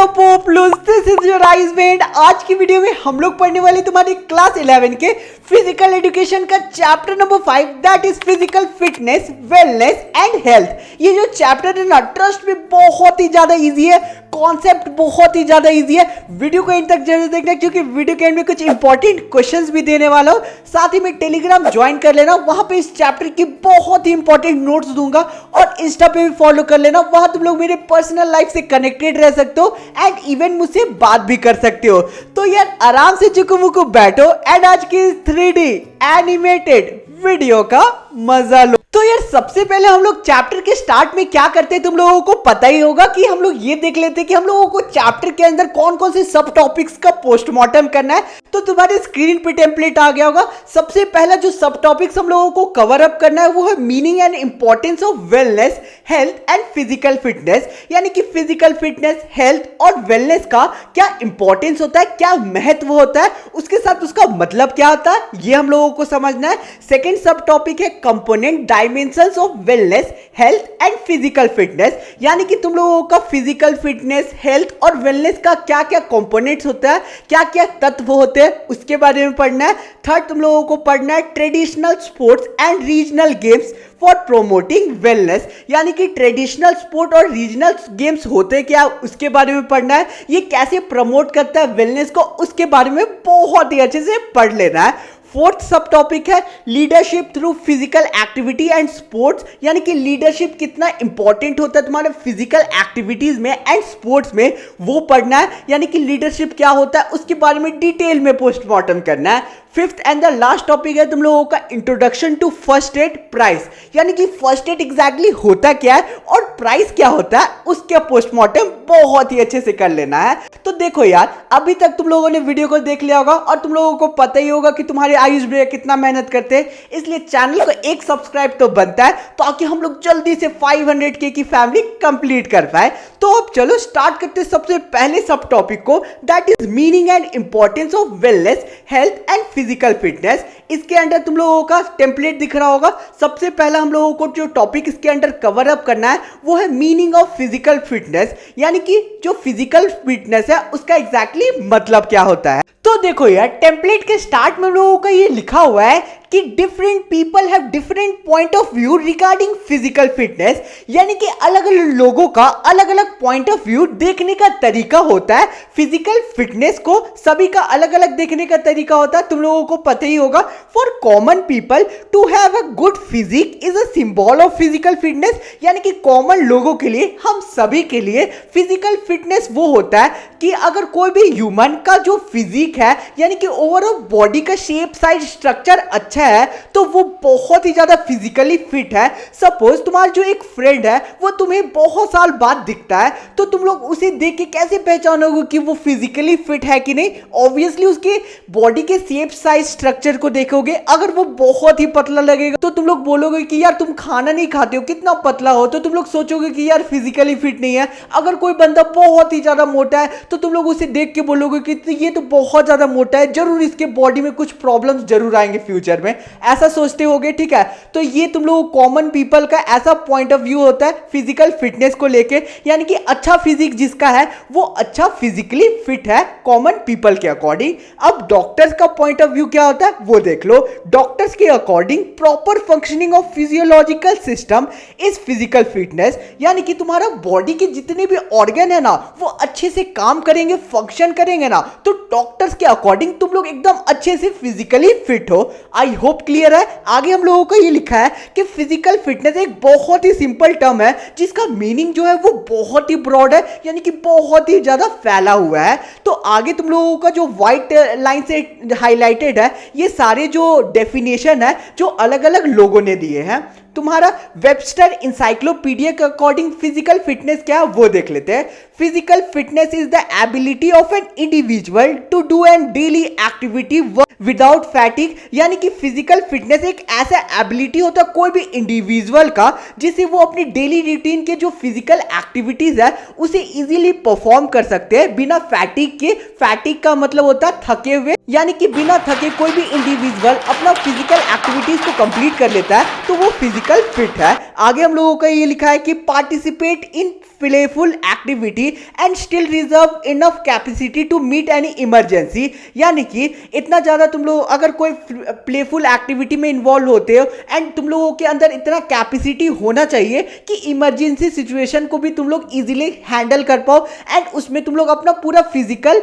पोपलूस, this is your ice band. आज की video में हम लोग पढ़ने वाले तुम्हारी क्लास 11 के फिजिकल एजुकेशन का chapter number 5 that is physical fitness, wellness and health. ये जो चैप्टर है ना, ट्रस्ट में बहुत ही ज्यादा इजी है, कॉन्सेप्ट बहुत ही ज्यादा इजी है। वीडियो को एंड तक जरूर देखना क्योंकि वीडियो के एंड में कुछ इंपॉर्टेंट क्वेश्चंस भी देने वाला हूं। साथ ही में टेलीग्राम ज्वाइन कर लेना, वहां पे इस चैप्टर की बहुत ही इंपॉर्टेंट नोट्स दूंगा और इंस्टा पे भी फॉलो कर लेना। वहां तुम लोग मेरे पर्सनल लाइफ से कनेक्टेड रह सकते हो एंड इवन मुझसे बात भी कर सकते हो। तो यार आराम से चुकमुकु बैठो एंड आज की 3D एनिमेटेड वीडियो का मजा लो। तो यार सबसे पहले हम लोग चैप्टर के स्टार्ट में क्या करते हैं तुम लोगों को पता ही होगा कि हम लोग ये देख लेते हैं कि हम लोगों को चैप्टर के अंदर कौन कौन से सब टॉपिक्स का पोस्टमार्टम करना है। तो तुम्हारे स्क्रीन पे टेम्पलेट आ गया होगा। सबसे पहला जो सब टॉपिक्स हम लोगों को कवर अप करना है वो है meaning and importance of wellness, health and physical fitness. यानी कि फिजिकल फिटनेस, हेल्थ और वेलनेस का क्या इंपॉर्टेंस होता है, क्या महत्व होता है, उसके साथ उसका मतलब क्या होता है, ये हम लोगों को समझना है। सेकेंड सब टॉपिक है component dimensions of wellness, health and physical fitness. यानी कि तुम लोगों का फिजिकल फिटनेस, हेल्थ और वेलनेस का क्या क्या कंपोनेंट्स होता है, क्या क्या तत्व होते हैं, उसके बारे में पढ़ना है। थर्ड तुम लोगों को पढ़ना है traditional sports and regional games for promoting wellness. यानी कि ट्रेडिशनल स्पोर्ट और रीजनल गेम्स होते क्या, उसके बारे में पढ़ना है। ये कैसे प्रमोट करता है वेलनेस को, उसके बारे में बहुत ही अच्छे से पढ़ लेना है। फोर्थ सब टॉपिक है leadership through physical activity and sports. यानी कि लीडरशिप कितना इंपॉर्टेंट होता है तुम्हारे फिजिकल एक्टिविटीज में एंड स्पोर्ट्स में, वो पढ़ना है। यानी कि लीडरशिप क्या होता है उसके बारे में डिटेल में पोस्टमार्टम करना है। Fifth and the last topic है तुम लोगों का introduction to first aid price. यानी कि फर्स्ट एड एग्जैक्टली होता क्या है और प्राइस क्या होता है, उसके पोस्टमार्टम बहुत ही अच्छे से कर लेना है। तो देखो यार, अभी तक तुम लोगों ने वीडियो को देख लिया होगा और तुम लोगों को पता ही होगा कि तुम्हारे आयुष भैया कितना मेहनत करते हैं। इसलिए चैनल को एक सब्सक्राइब तो बनता है ताकि हम लोग जल्दी से 500K की फैमिली कंप्लीट कर पाए। तो अब चलो स्टार्ट करते हैं सबसे पहले सब टॉपिक को, that is meaning and importance of wellness, health and physical fitness. इसके अंदर तुम लोगों का टेम्पलेट दिख रहा होगा। सबसे पहला हम लोगों को जो टॉपिक इसके अंदर कवर अप करना है वो है मीनिंग ऑफ फिजिकल फिटनेस। यानी कि जो फिजिकल फिटनेस है उसका एग्जैक्टली मतलब क्या होता है। तो देखो यार, टेम्पलेट के स्टार्ट में हम लोगों का ये लिखा हुआ है कि different people have different point of view regarding physical fitness. यानी कि अलग अलग लोगों का अलग अलग पॉइंट ऑफ व्यू देखने का तरीका होता है। फिजिकल फिटनेस को सभी का अलग अलग देखने का तरीका होता है, तुम लोगों को पता ही होगा। For common people to have a good physique is a symbol of physical fitness. यानी कि कॉमन लोगों के लिए, हम सभी के लिए फिजिकल फिटनेस वो होता है कि अगर कोई भी ह्यूमन का जो फिजिक है, यानी कि ओवरऑल बॉडी का शेप, साइज, स्ट्रक्चर अच्छा है तो वो बहुत ही ज्यादा फिजिकली फिट है। सपोज तुम्हारा जो एक फ्रेंड है वो तुम्हें बहुत साल बाद दिखता है, तो तुम लोग उसे देख के कैसे पहचानोगे कि वो फिजिकली फिट है कि नहीं? ऑब्वियसली उसके बॉडी के शेप, साइज, स्ट्रक्चर को देखोगे। अगर वो बहुत ही पतला लगेगा तो तुम लोग बोलोगे कि यार तुम खाना नहीं खाते हो, कितना पतला हो, तो तुम लोग सोचोगे कि यार फिजिकली फिट नहीं है। अगर कोई बंदा बहुत ही ज्यादा मोटा है तो तुम लोग उसे देख के बोलोगे कि ये तो बहुत ज्यादा मोटा है, जरूर इसके बॉडी में कुछ प्रॉब्लम्स जरूर आएंगे फ्यूचर में, ऐसा सोचते होगे। ठीक है, तो ये तुम लोग कॉमन पीपल का ऐसा पॉइंट ऑफ व्यू होता है फिजिकल फिटनेस को लेके। यानी कि अच्छा फिजिक जिसका है वो अच्छा फिजिकली फिट है कॉमन पीपल के अकॉर्डिंग। अब डॉक्टर्स का पॉइंट ऑफ व्यू क्या होता है वो देख लो। डॉक्टर्स के according proper functioning of physiological system is physical fitness. यानी कि तुम्हारा बॉडी के जितने भी ऑर्गन है ना वो अच्छे से काम करेंगे, फंक्शन करेंगे ना, तो डॉक्टर्स के अकॉर्डिंग तुम लोग एकदम अच्छे से फिजिकली फिट हो। आई होप क्लियर है। आगे हम लोगों को ये लिखा है कि फिजिकल फिटनेस एक बहुत ही सिंपल टर्म है जिसका मीनिंग जो है वो बहुत ही ब्रॉड है, यानी कि बहुत ही ज्यादा फैला हुआ है। तो आगे तुम लोगों का जो व्हाइट लाइन से हाईलाइटेड है ये सारे जो डेफिनेशन है जो अलग अलग लोगों ने दिए हैं। तुम्हारा वेबस्टर इंसाइक्लोपीडिया के अकॉर्डिंग फिजिकल फिटनेस क्या है वो देख लेते हैं। Physical fitness is the ability of an individual to do an daily activity without fatigue. यानी कि फिजिकल फिटनेस एक ऐसा एबिलिटी होता है कोई भी इंडिविजुअल का जिसे वो अपनी डेली रूटीन के जो फिजिकल एक्टिविटीज है उसे इजीली परफॉर्म कर सकते हैं बिना फैटिग के। फैटिग का मतलब होता है थके हुए, यानी कि बिना थके कोई भी इंडिविजुअल अपना फिजिकल एक्टिविटीज को कंप्लीट कर लेता है तो वो फिजिकल फिजिकल फिट है। आगे हम लोगों का ये लिखा है कि participate in playful activity and still reserve enough capacity to meet any emergency. यानी कि इतना ज़्यादा तुम लोग अगर कोई प्लेफुल एक्टिविटी में इन्वॉल्व होते हो एंड तुम लोगों के अंदर इतना कैपेसिटी होना चाहिए कि इमरजेंसी सिचुएशन को भी तुम लोग इजीली हैंडल कर पाओ एंड उसमें तुम लोग अपना पूरा फिजिकल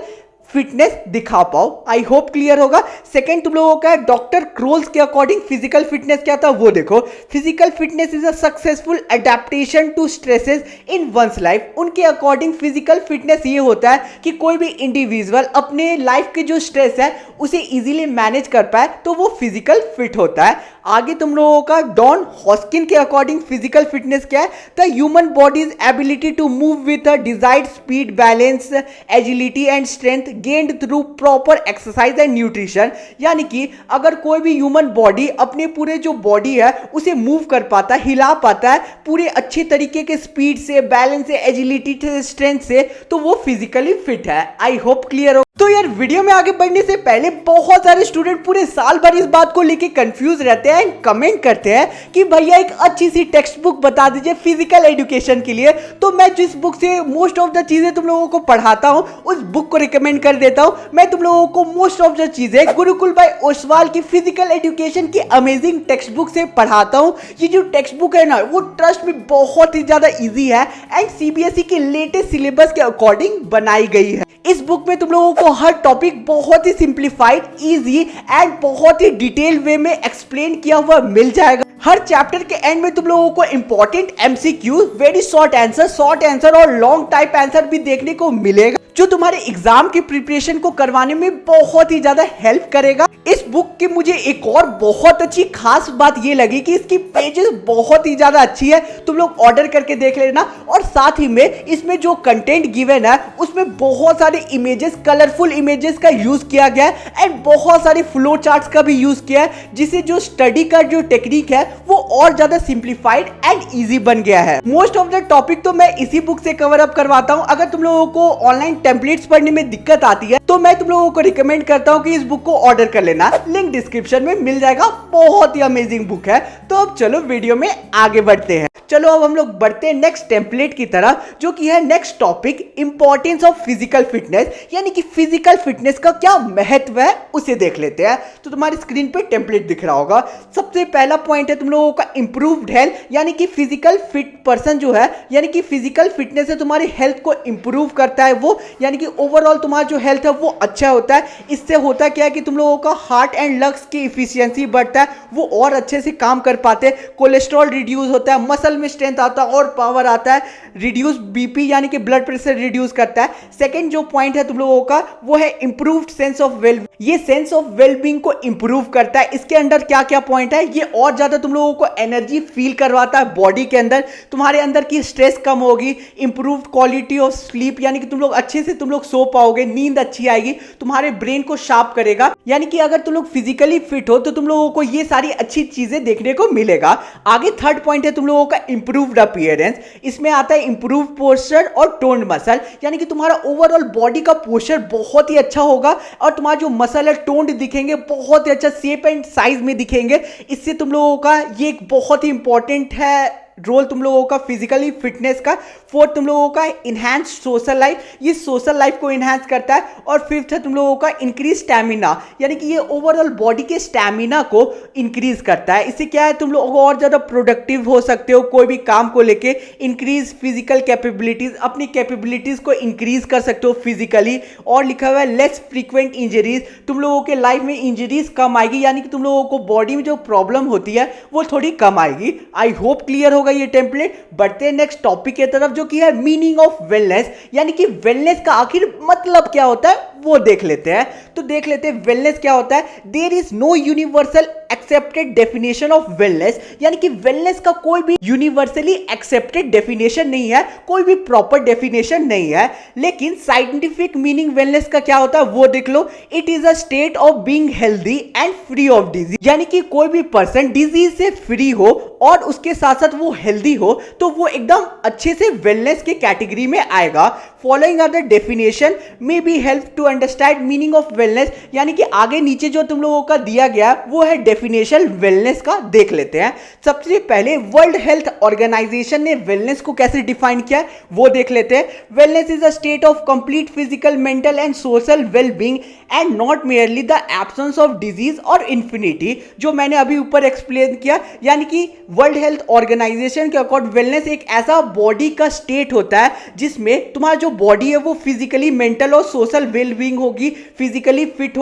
फिटनेस दिखा पाओ। आई होप क्लियर होगा। सेकंड तुम लोगों का डॉक्टर क्रोल्स के अकॉर्डिंग फिजिकल फिटनेस क्या था वो देखो। Physical fitness is a successful adaptation to stresses in one's life. उनके अकॉर्डिंग फिजिकल फिटनेस ये होता है कि कोई भी इंडिविजुअल अपने लाइफ के जो स्ट्रेस है उसे इजीली मैनेज कर पाए तो वो फिजिकल फिट होता है। आगे तुम लोगों का डॉन हॉस्किन के अकॉर्डिंग फिजिकल फिटनेस क्या है? The human body's ability to move with a desired speed, balance, agility and strength gained through proper exercise and nutrition. यानी कि अगर कोई भी ह्यूमन बॉडी अपने पूरे जो बॉडी है उसे मूव कर पाता है, हिला पाता है पूरे अच्छे तरीके के स्पीड से, बैलेंस से, एजिलिटी से, स्ट्रेंथ से, तो वो फिजिकली फिट है। आई होप क्लियर हो। तो यार वीडियो में आगे बढ़ने से पहले बहुत सारे स्टूडेंट पूरे साल भर इस बात को लेके कंफ्यूज रहते हैं एंड कमेंट करते हैं कि भैया एक अच्छी सी टेक्स्ट बुक बता दीजिए फिजिकल एजुकेशन के लिए। तो मैं जिस बुक से मोस्ट ऑफ द चीजें तुम लोगों को पढ़ाता हूं उस बुक को रिकमेंड कर देता हूं। मैं तुम लोगों को मोस्ट ऑफ द चीजें गुरुकुल बाय ओसवाल की फिजिकल एजुकेशन की अमेजिंग टेक्स्ट बुक से पढ़ाता हूं। ये जो टेक्स्ट बुक है ना वो ट्रस्ट में बहुत ही ज्यादा इजी है एंड सीबीएसई के लेटेस्ट सिलेबस के अकॉर्डिंग बनाई गई है। इस बुक में तुम लोगों को हर टॉपिक बहुत ही सिंप्लीफाइड, इजी एंड बहुत ही डिटेल वे में एक्सप्लेन किया हुआ मिल जाएगा। हर चैप्टर के एंड में तुम लोगों को important MCQ, very short answer और लॉन्ग टाइप आंसर भी देखने को मिलेगा जो तुम्हारे एग्जाम की प्रिपरेशन को करवाने में बहुत ही ज्यादा हेल्प करेगा। इस बुक की मुझे एक और बहुत अच्छी खास बात ये लगी कि इसकी पेजेस बहुत ही ज्यादा अच्छी है। तुम लोग ऑर्डर करके देख लेना। और साथ ही में इसमें जो कंटेंट गिवन है उसमें बहुत सारे इमेजेस, कलरफुल इमेजेस का यूज किया गया है एंड बहुत सारे फ्लो चार्ट्स का भी यूज किया है जिससे जो स्टडी का जो टेक्निक है वो और ज्यादा सिंप्लीफाइड एंड इजी बन गया है। मोस्ट ऑफ द टॉपिक तो मैं इसी बुक से कवर अप करवाता हूं। अगर तुम लोगों को ऑनलाइन टेम्पलेट्स पढ़ने में दिक्कत आती है तो मैं तुम लोगों को रिकमेंड करता हूं कि इस बुक को ऑर्डर कर लेना। लिंक डिस्क्रिप्शन में मिल जाएगा। बहुत ही अमेजिंग बुक है। तो अब चलो वीडियो में आगे बढ़ते हैं। चलो अब हम लोग बढ़ते हैं नेक्स्ट टेम्पलेट की तरफ जो कि है next topic, importance of physical fitness. यानी कि फिजिकल फिटनेस का क्या महत्व है उसे देख लेते हैं। तो तुम्हारी स्क्रीन पे टेम्पलेट दिख रहा होगा। सबसे पहला पॉइंट है तुम लोगों का इंप्रूव्ड हेल्थ। यानी कि फिजिकल फिट पर्सन जो है, यानी कि फिजिकल फिटनेस से तुम्हारी हेल्थ को इंप्रूव करता है वो, यानी कि ओवरऑल तुम्हारा जो हेल्थ है वो अच्छा होता है। इससे होता क्या है कि तुम लोगों का हार्ट एंड लंग्स की इफिशियंसी बढ़ता है, वो और अच्छे से काम कर पाते हैं। कोलेस्ट्रॉल रिड्यूस होता है, मसल में स्ट्रेंथ आता है और पावर आता है। रिड्यूस बीपी यानी कि ब्लड प्रेशर रिड्यूस करता है। सेकंड जो पॉइंट है तुम लोगों का वो है इंप्रूव्ड सेंस ऑफ वेल। ये सेंस ऑफ वेलबींग को इंप्रूव करता है। इसके अंदर क्या क्या पॉइंट है, ये और ज्यादा तुम लोगों को एनर्जी फील करवाता है बॉडी के अंदर। तुम्हारे अंदर की स्ट्रेस कम होगी। इंप्रूव्ड क्वालिटी ऑफ स्लीप, यानी कि तुम लोग अच्छे से तुम लोग सो पाओगे, नींद अच्छी आएगी, तुम्हारे ब्रेन को शार्प करेगा। यानी कि अगर तुम लोग फिजिकली फिट हो तो तुम लोगों को ये सारी अच्छी चीजें देखने को मिलेगा। आगे थर्ड पॉइंट है तुम लोगों का इंप्रूव्ड अपीयरेंस। इसमें आता है इंप्रूव्ड पोस्चर और टोन्ड मसल। यानी कि तुम्हारा ओवरऑल बॉडी का पोस्चर बहुत ही अच्छा होगा और तुम्हारा जो मसल है टोन्ड दिखेंगे, बहुत ही अच्छा शेप एंड साइज में दिखेंगे। इससे तुम लोगों का ये एक बहुत ही इंपॉर्टेंट है रोल तुम लोगों का फिजिकली फिटनेस का। फोर्थ तुम लोगों का इनहैंस सोशल लाइफ, ये सोशल लाइफ को इनहैंस करता है। और फिफ्थ है तुम लोगों का इंक्रीज स्टैमिना, यानी कि ये ओवरऑल बॉडी के स्टैमिना को इंक्रीज करता है। इससे क्या है तुम लोग और ज्यादा प्रोडक्टिव हो सकते हो कोई भी काम को लेके। इंक्रीज फिजिकल कैपेबिलिटीज, अपनी कैपेबिलिटीज को इंक्रीज कर सकते हो फिजिकली। और लिखा हुआ है लेस फ्रीक्वेंट इंजरीज, तुम लोगों के लाइफ में इंजरीज कम आएगी, यानी कि तुम लोगों को बॉडी में जो प्रॉब्लम होती है वो थोड़ी कम आएगी। आई होप क्लियर होगा ये टेम्पलेट। बढ़ते हैं नेक्स्ट टॉपिक की तरफ जो कि है मीनिंग ऑफ वेलनेस। यानी कि वेलनेस का आखिर मतलब क्या होता है वो देख लेते हैं। तो देख लेते हैं वेलनेस क्या होता है। There is no universal accepted definition of wellness. यानी कि वेलनेस का कोई भी यूनिवर्सली एक्सेप्टेड डेफिनेशन नहीं है, कोई भी प्रॉपर डेफिनेशन नहीं है। लेकिन साइंटिफिक मीनिंग वेलनेस का क्या होता है वो देख लो। It is a state of being healthy and free of disease. यानी कि कोई भी पर्सन डिजीज से फ्री हो और उसके साथ साथ वो हेल्दी हो तो वो एकदम अच्छे से वेलनेस के कैटेगरी में आएगा। Following are the definition may be help to understand meaning of wellness. यानी कि आगे नीचे जो तुम लोगों का दिया गया वो है डेफिनेशन वेलनेस का देख लेते हैं। सबसे पहले वर्ल्ड हेल्थ ऑर्गेनाइजेशन ने वेलनेस को कैसे डिफाइन किया है वो देख लेते हैं। Wellness is a state of complete physical, mental and social wellbeing and not merely the absence of disease और इन्फिनिटी, जो मैंने अभी ऊपर एक्सप्लेन किया। यानी कि वर्ल्ड हेल्थ ऑर्गेनाइजेशन के अकॉर्डिंग वेलनेस एक ऐसा बॉडी का स्टेट होता है जिसमें तुम्हारा जो बॉडी है वो फिजिकली, मेंटल और सोशल वेलबींग होगी, फिजिकली फिट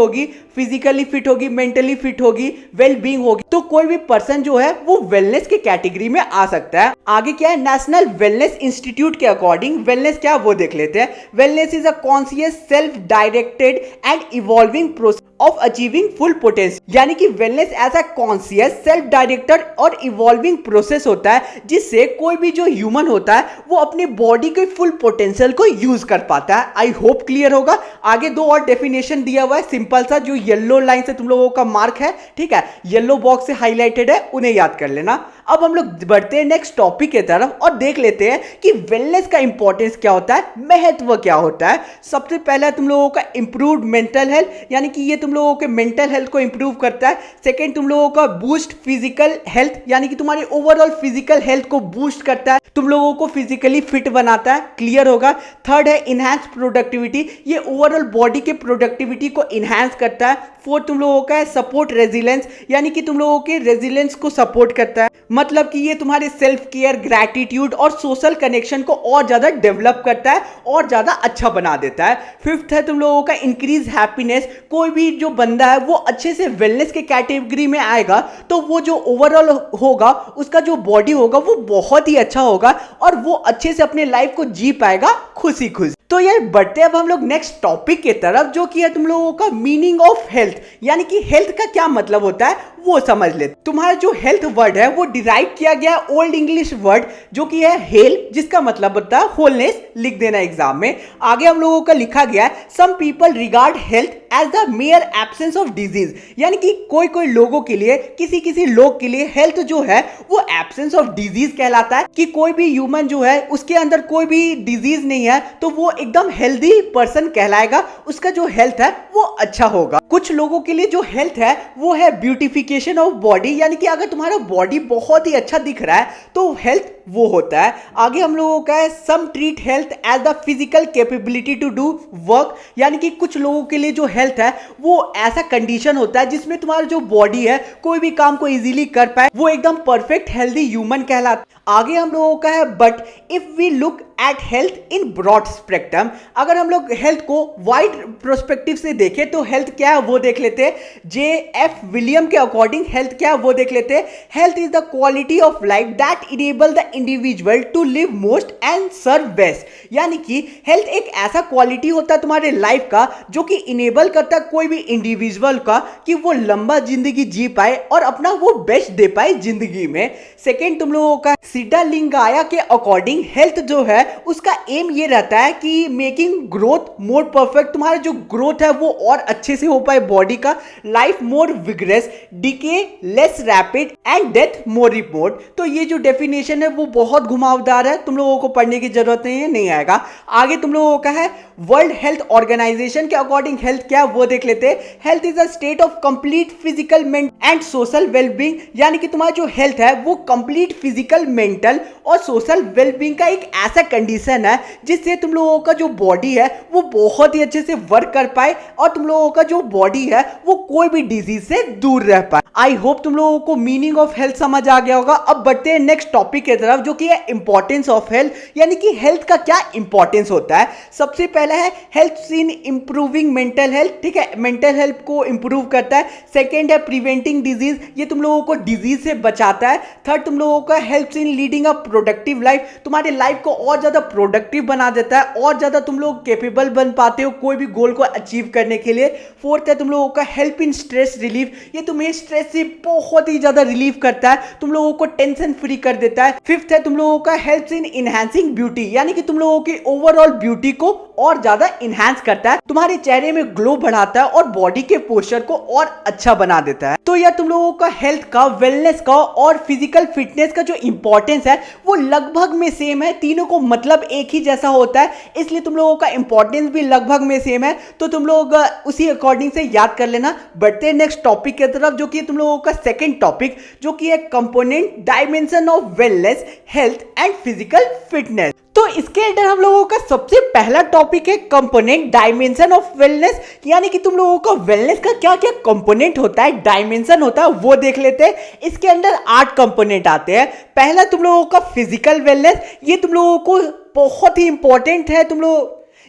होगी, मेंटली फिट होगी, वेल बीइंग होगी। तो कोई भी पर्सन जो है वो वेलनेस के कैटेगरी में आ सकता है। आगे क्या है, नेशनल वेलनेस इंस्टीट्यूट के अकॉर्डिंग वेलनेस क्या वो देख लेते हैं। Wellness is a conscious, self directed and evolving process of achieving full potential. यानी कि वेलनेस ऐसा कॉन्शियस, सेल्फ डायरेक्टेड और इवॉल्विंग प्रोसेस होता है जिससे कोई भी जो ह्यूमन होता है वो अपनी बॉडी के फुल पोटेंशियल को यूज कर पाता है। आई होप क्लियर होगा। आगे दो और डेफिनेशन दिया हुआ है सिंपल सा, जो येलो लाइन से तुम लोगों का मार्क है, ठीक है, येलो बॉक्स से हाईलाइटेड है, उन्हें याद कर लेना। अब हम लोग बढ़ते हैं नेक्स्ट टॉपिक की तरफ और देख लेते हैं कि वेलनेस का इंपॉर्टेंस क्या होता है, महत्व क्या होता है। सबसे पहला तुम लोगों का इंप्रूव्ड मेंटल हेल्थ, यानी कि ये तुम लोगों के मेंटल हेल्थ को इंप्रूव करता है। सेकंड तुम लोगों का बूस्ट फिजिकल हेल्थ, यानी कि तुम्हारी ओवरऑल फिजिकल हेल्थ को बूस्ट करता है, तुम लोगों को फिजिकली फिट बनाता है, क्लियर होगा। थर्ड है इनहैंस प्रोडक्टिविटी, ये ओवरऑल बॉडी के प्रोडक्टिविटी को इनहैंस करता है। फोर्थ तुम लोगों का है सपोर्ट रेजिलेंस, यानी कि तुम लोगों के रेजिलेंस को सपोर्ट करता है, मतलब कि ये तुम्हारे सेल्फ केयर, ग्रैटिट्यूड और सोशल कनेक्शन को और ज्यादा डेवलप करता है और ज्यादा अच्छा बना देता है। फिफ्थ है तुम लोगों का इंक्रीज हैप्पीनेस, कोई भी जो बंदा है वो अच्छे से वेलनेस के कैटेगरी में आएगा तो वो जो ओवरऑल होगा उसका जो बॉडी होगा वो बहुत ही अच्छा होगा और वो अच्छे से अपने लाइफ को जी पाएगा खुशी खुशी। तो यार बढ़ते अब हम लोग नेक्स्ट टॉपिक की तरफ, जो कि है तुम लोगों का मीनिंग ऑफ हेल्थ, यानी कि हेल्थ का क्या मतलब होता है वो समझ ले। तुम्हारा जो हेल्थ वर्ड है वो डिराइव किया गया ओल्ड इंग्लिश वर्ड जो कि है हेल, जिसका मतलब होता है होलनेस, लिख देना एग्जाम में। आगे हम लोगों का लिखा गया है some people regard health as the mere absence of disease, यानी कि कोई कोई लोगों के लिए, किसी किसी लोग के लिए हेल्थ जो है वो एब्सेंस ऑफ डिजीज कहलाता है, कि कोई भी ह्यूमन जो है उसके अंदर कोई भी डिजीज नहीं है तो वो एकदम हेल्दी पर्सन कहलाएगा, उसका जो हेल्थ है वो अच्छा होगा। कुछ लोगों के लिए जो हेल्थ है वो है ब्यूटिफिकेशन ऑफ बॉडी, यानी कि अगर तुम्हारा बॉडी बहुत ही अच्छा दिख रहा है तो हेल्थ वो होता है। आगे हम लोगों का है some treat health as the physical capability to do work, यानी कि कुछ लोगों के लिए जो हेल्थ है वो ऐसा कंडीशन होता है जिसमें तुम्हारा जो बॉडी है कोई भी काम को इजीली कर पाए, वो एकदम परफेक्ट हेल्दी ह्यूमन कहलाता है। आगे हम लोगों का है but if we look at health in broad spectrum, अगर हम लोग हेल्थ को वाइड प्रोस्पेक्टिव से देखें तो हेल्थ क्या है वो देख लेते हैं। जे.एफ. विलियम के अकॉर्डिंग हेल्थ क्या है वो देख लेते हैं। Health is the quality of life that enable the individual to live most and serve best, यानी कि हेल्थ एक ऐसा क्वालिटी होता है तुम्हारे लाइफ का जो कि इनेबल करता है कोई भी इंडिविजुअल का कि वो लंबा जिंदगी जी पाए और अपना वो बेस्ट दे पाए जिंदगी में। सेकेंड तुम लोगों का सिद्धालिंगाया के अकॉर्डिंग हेल्थ जो है उसका एम ये रहता है कि मेकिंग ग्रोथ मोर परफेक्ट, तुम्हारा जो ग्रोथ है वो और अच्छे से हो पाए बॉडी का, life more vigorous, decay less rapid and death more report. तो ये जो डेफिनेशन है वो बहुत घुमावदार है, तुम लोगों को पढ़ने की जरूरत नहीं आएगा। आगे तुम लोगों का है वर्ल्ड हेल्थ ऑर्गेनाइजेशन के अकॉर्डिंग हेल्थ क्या वो देख लेते हैं। Health is a state of complete physical and social wellbeing, यानी कि तुम्हारा जो हेल्थ है वो कंप्लीट फिजिकल, मेंटल और सोशल वेलबींग का एक ऐसा कंडीशन है जिससे तुम लोगों का जो बॉडी है वो बहुत ही अच्छे से वर्क कर पाए और तुम लोगों का जो बॉडी है वो कोई भी डिजीज से दूर रह पाए। आई होप तुम लोगों को मीनिंग ऑफ हेल्थ समझ आ गया होगा। अब बढ़ते हैं नेक्स्ट टॉपिक की तरफ जो कि है इंपॉर्टेंस ऑफ हेल्थ, यानी कि हेल्थ का क्या इंपॉर्टेंस होता है। सबसे पहला है help in improving mental health, ठीक है, मेंटल हेल्थ को इंप्रूव करता है। सेकेंड है प्रिवेंटिंग डिजीज, ये तुम लोगों को डिजीज से बचाता है। थर्ड तुम लोगों का help in leading a productive life, तुम्हारे लाइफ को और ज्यादा प्रोडक्टिव बना देता है और ज्यादा तुम लोग कैपेबल बन पाते हो कोई भी गोल को अचीव करने के लिए। फोर्थ है तुम लोगों का हेल्प इन स्ट्रेस रिलीफ, ये तुम्हें स्ट्रेस से बहुत ही ज्यादा रिलीफ करता है, तुम लोगों को टेंशन फ्री कर देता है। फिफ्थ है तुम लोगों का हेल्प इन इनहैंसिंग ब्यूटी, यानी कि तुम लोगों की ओवरऑल ब्यूटी को और ज्यादा इनहैंस करता है, तुम्हारे चेहरे में ग्लो बढ़ाता है और बॉडी के पोस्चर को और अच्छा बना देता है। तो यार तुम लोगों का हेल्थ का, वेलनेस का और फिजिकल फिटनेस का जो इंपॉर्टेंस है वो लगभग में सेम है। तीनों को मतलब एक ही जैसा होता है, इसलिए तुम लोगों का इंपॉर्टेंस भी लगभग में सेम है। तो तुम लोग उसी अकॉर्डिंग से याद कर लेना। बढ़ते हैं नेक्स्ट टॉपिक की तरफ, जो कि तुम लोगों का सेकंड टॉपिक, जो कि है component dimension of wellness, health and physical fitness. तो इसके अंदर हम लोगों का सबसे पहला टॉपिक है कंपोनेंट डायमेंशन ऑफ वेलनेस, यानी कि तुम लोगों का वेलनेस का क्या क्या कंपोनेंट होता है, डायमेंशन होता है, वो देख लेते हैं। इसके अंदर 8 कंपोनेंट आते हैं। पहला तुम लोगों का फिजिकल वेलनेस, ये तुम लोगों को बहुत ही इंपॉर्टेंट है।